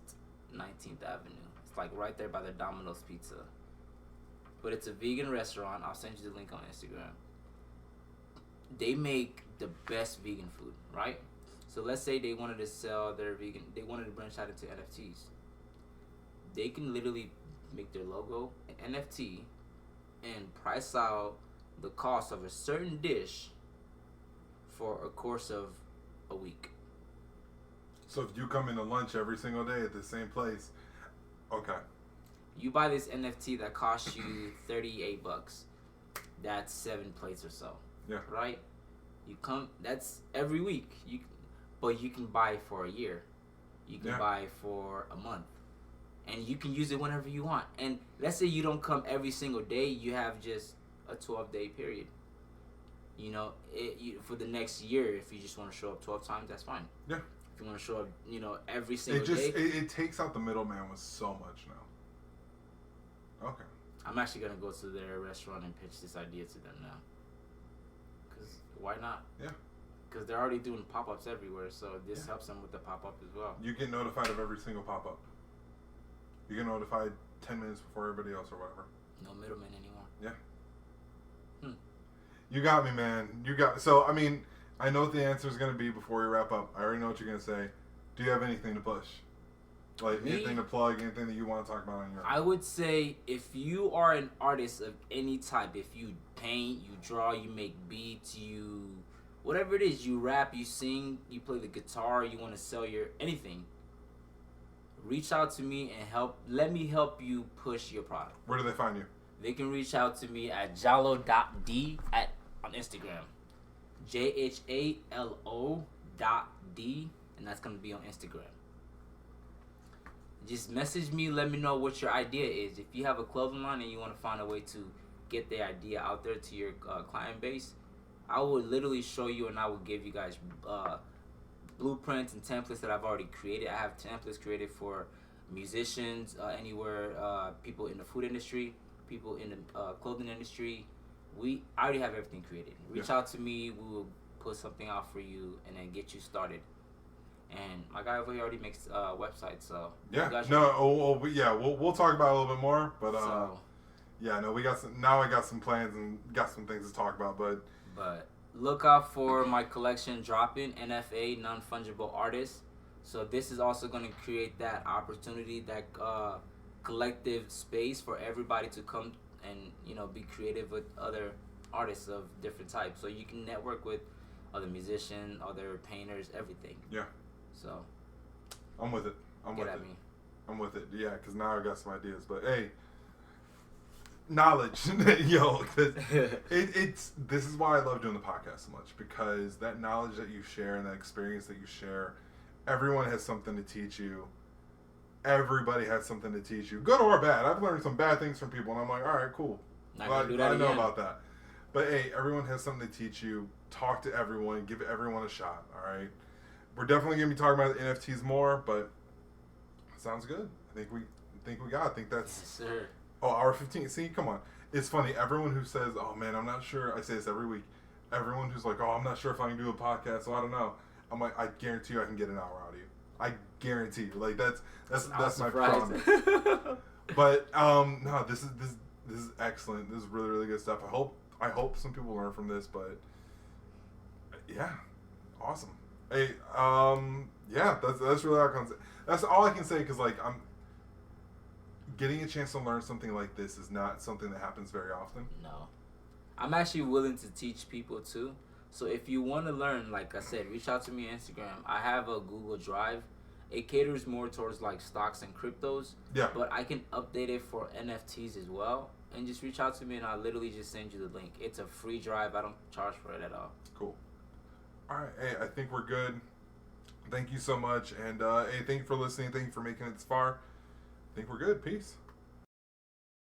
S2: 19th Avenue. It's like right there by the Domino's Pizza. But it's a vegan restaurant. I'll send you the link on Instagram. They make the best vegan food, right? So let's say they wanted to sell their vegan, they wanted to branch out into NFTs. They can literally make their logo an NFT and price out the cost of a certain dish for a course of a week.
S1: So if you come into lunch every single day at the same place, okay.
S2: You buy this NFT that costs you $38. That's 7 plates or so.
S1: Yeah.
S2: Right? You come. That's every week. But you can buy for a year. You can buy for a month, and you can use it whenever you want. And let's say you don't come every single day. You have just a 12-day period. For the next year, if you just want to show up 12 times, that's fine.
S1: Yeah.
S2: If you want to show up, every single day.
S1: It takes out the middleman with so much now. Okay.
S2: I'm actually gonna go to their restaurant and pitch this idea to them now. Cause why not?
S1: Yeah.
S2: Because they're already doing pop-ups everywhere, so this helps them with the pop-up as well.
S1: You get notified of every single pop-up. You get notified 10 minutes before everybody else or whatever.
S2: No middleman anymore.
S1: Yeah. You got me, man. So, I mean, I know what the answer is going to be before we wrap up. I already know what you're going to say. Do you have anything to push? Like, anything to plug, anything that you want to talk about on your
S2: I would say if you are an artist of any type, if you paint, you draw, you make beats, whatever it is, you rap, you sing, you play the guitar, you want to sell your anything, reach out to me and let me help you push your product.
S1: Where do they find you?
S2: They can reach out to me at jhalo.d on Instagram. JHALO.D, and that's going to be on Instagram. Just message me, let me know what your idea is. If you have a clothing line and you want to find a way to get the idea out there to your client base, I will literally show you, and I will give you guys blueprints and templates that I've already created. I have templates created for musicians, anywhere, people in the food industry, people in the clothing industry. I already have everything created. Reach out to me. We will put something out for you and then get you started. And my guy over here already makes websites, so
S1: yeah, we'll talk about it a little bit more, but yeah, no, we got some. Now I got some plans and got some things to talk about, but
S2: look out for my collection dropping, NFA, non-fungible artists. So this is also going to create that opportunity, that collective space for everybody to come and be creative with other artists of different types. So you can network with other musicians, other painters, everything.
S1: Yeah.
S2: So
S1: I'm with it. I'm with it. Yeah, because now I got some ideas. But hey, knowledge, yo, this is why I love doing the podcast so much, because that knowledge that you share and that experience that you share, everyone has something to teach you. Everybody has something to teach you, good or bad. I've learned some bad things from people, and I'm like, all right, cool. I know about that. But hey, everyone has something to teach you. Talk to everyone. Give everyone a shot. All right. We're definitely gonna be talking about the NFTs more, but sounds good. I think that's.
S2: Yes, sir.
S1: Oh, hour 15. See, come on. It's funny. Everyone who says, "Oh man, I'm not sure," I say this every week. Everyone who's like, "Oh, I'm not sure if I can do a podcast, so I don't know." I'm like, I guarantee you, I can get an hour out of you. I guarantee you. Like that's my promise. But no, this is excellent. This is really, really good stuff. I hope some people learn from this. But yeah, awesome. Hey, yeah, that's really all I can say. That's all I can say, because like I'm getting a chance to learn something like this is not something that happens very often.
S2: No, I'm actually willing to teach people too. So if you want to learn, like I said, reach out to me on Instagram. I have a Google Drive. It caters more towards like stocks and cryptos.
S1: Yeah.
S2: But I can update it for NFTs as well. And just reach out to me and I'll literally just send you the link. It's a free drive. I don't charge for it at all.
S1: Cool. All right. Hey, I think we're good. Thank you so much. And hey, thank you for listening. Thank you for making it this far. I think we're good. Peace.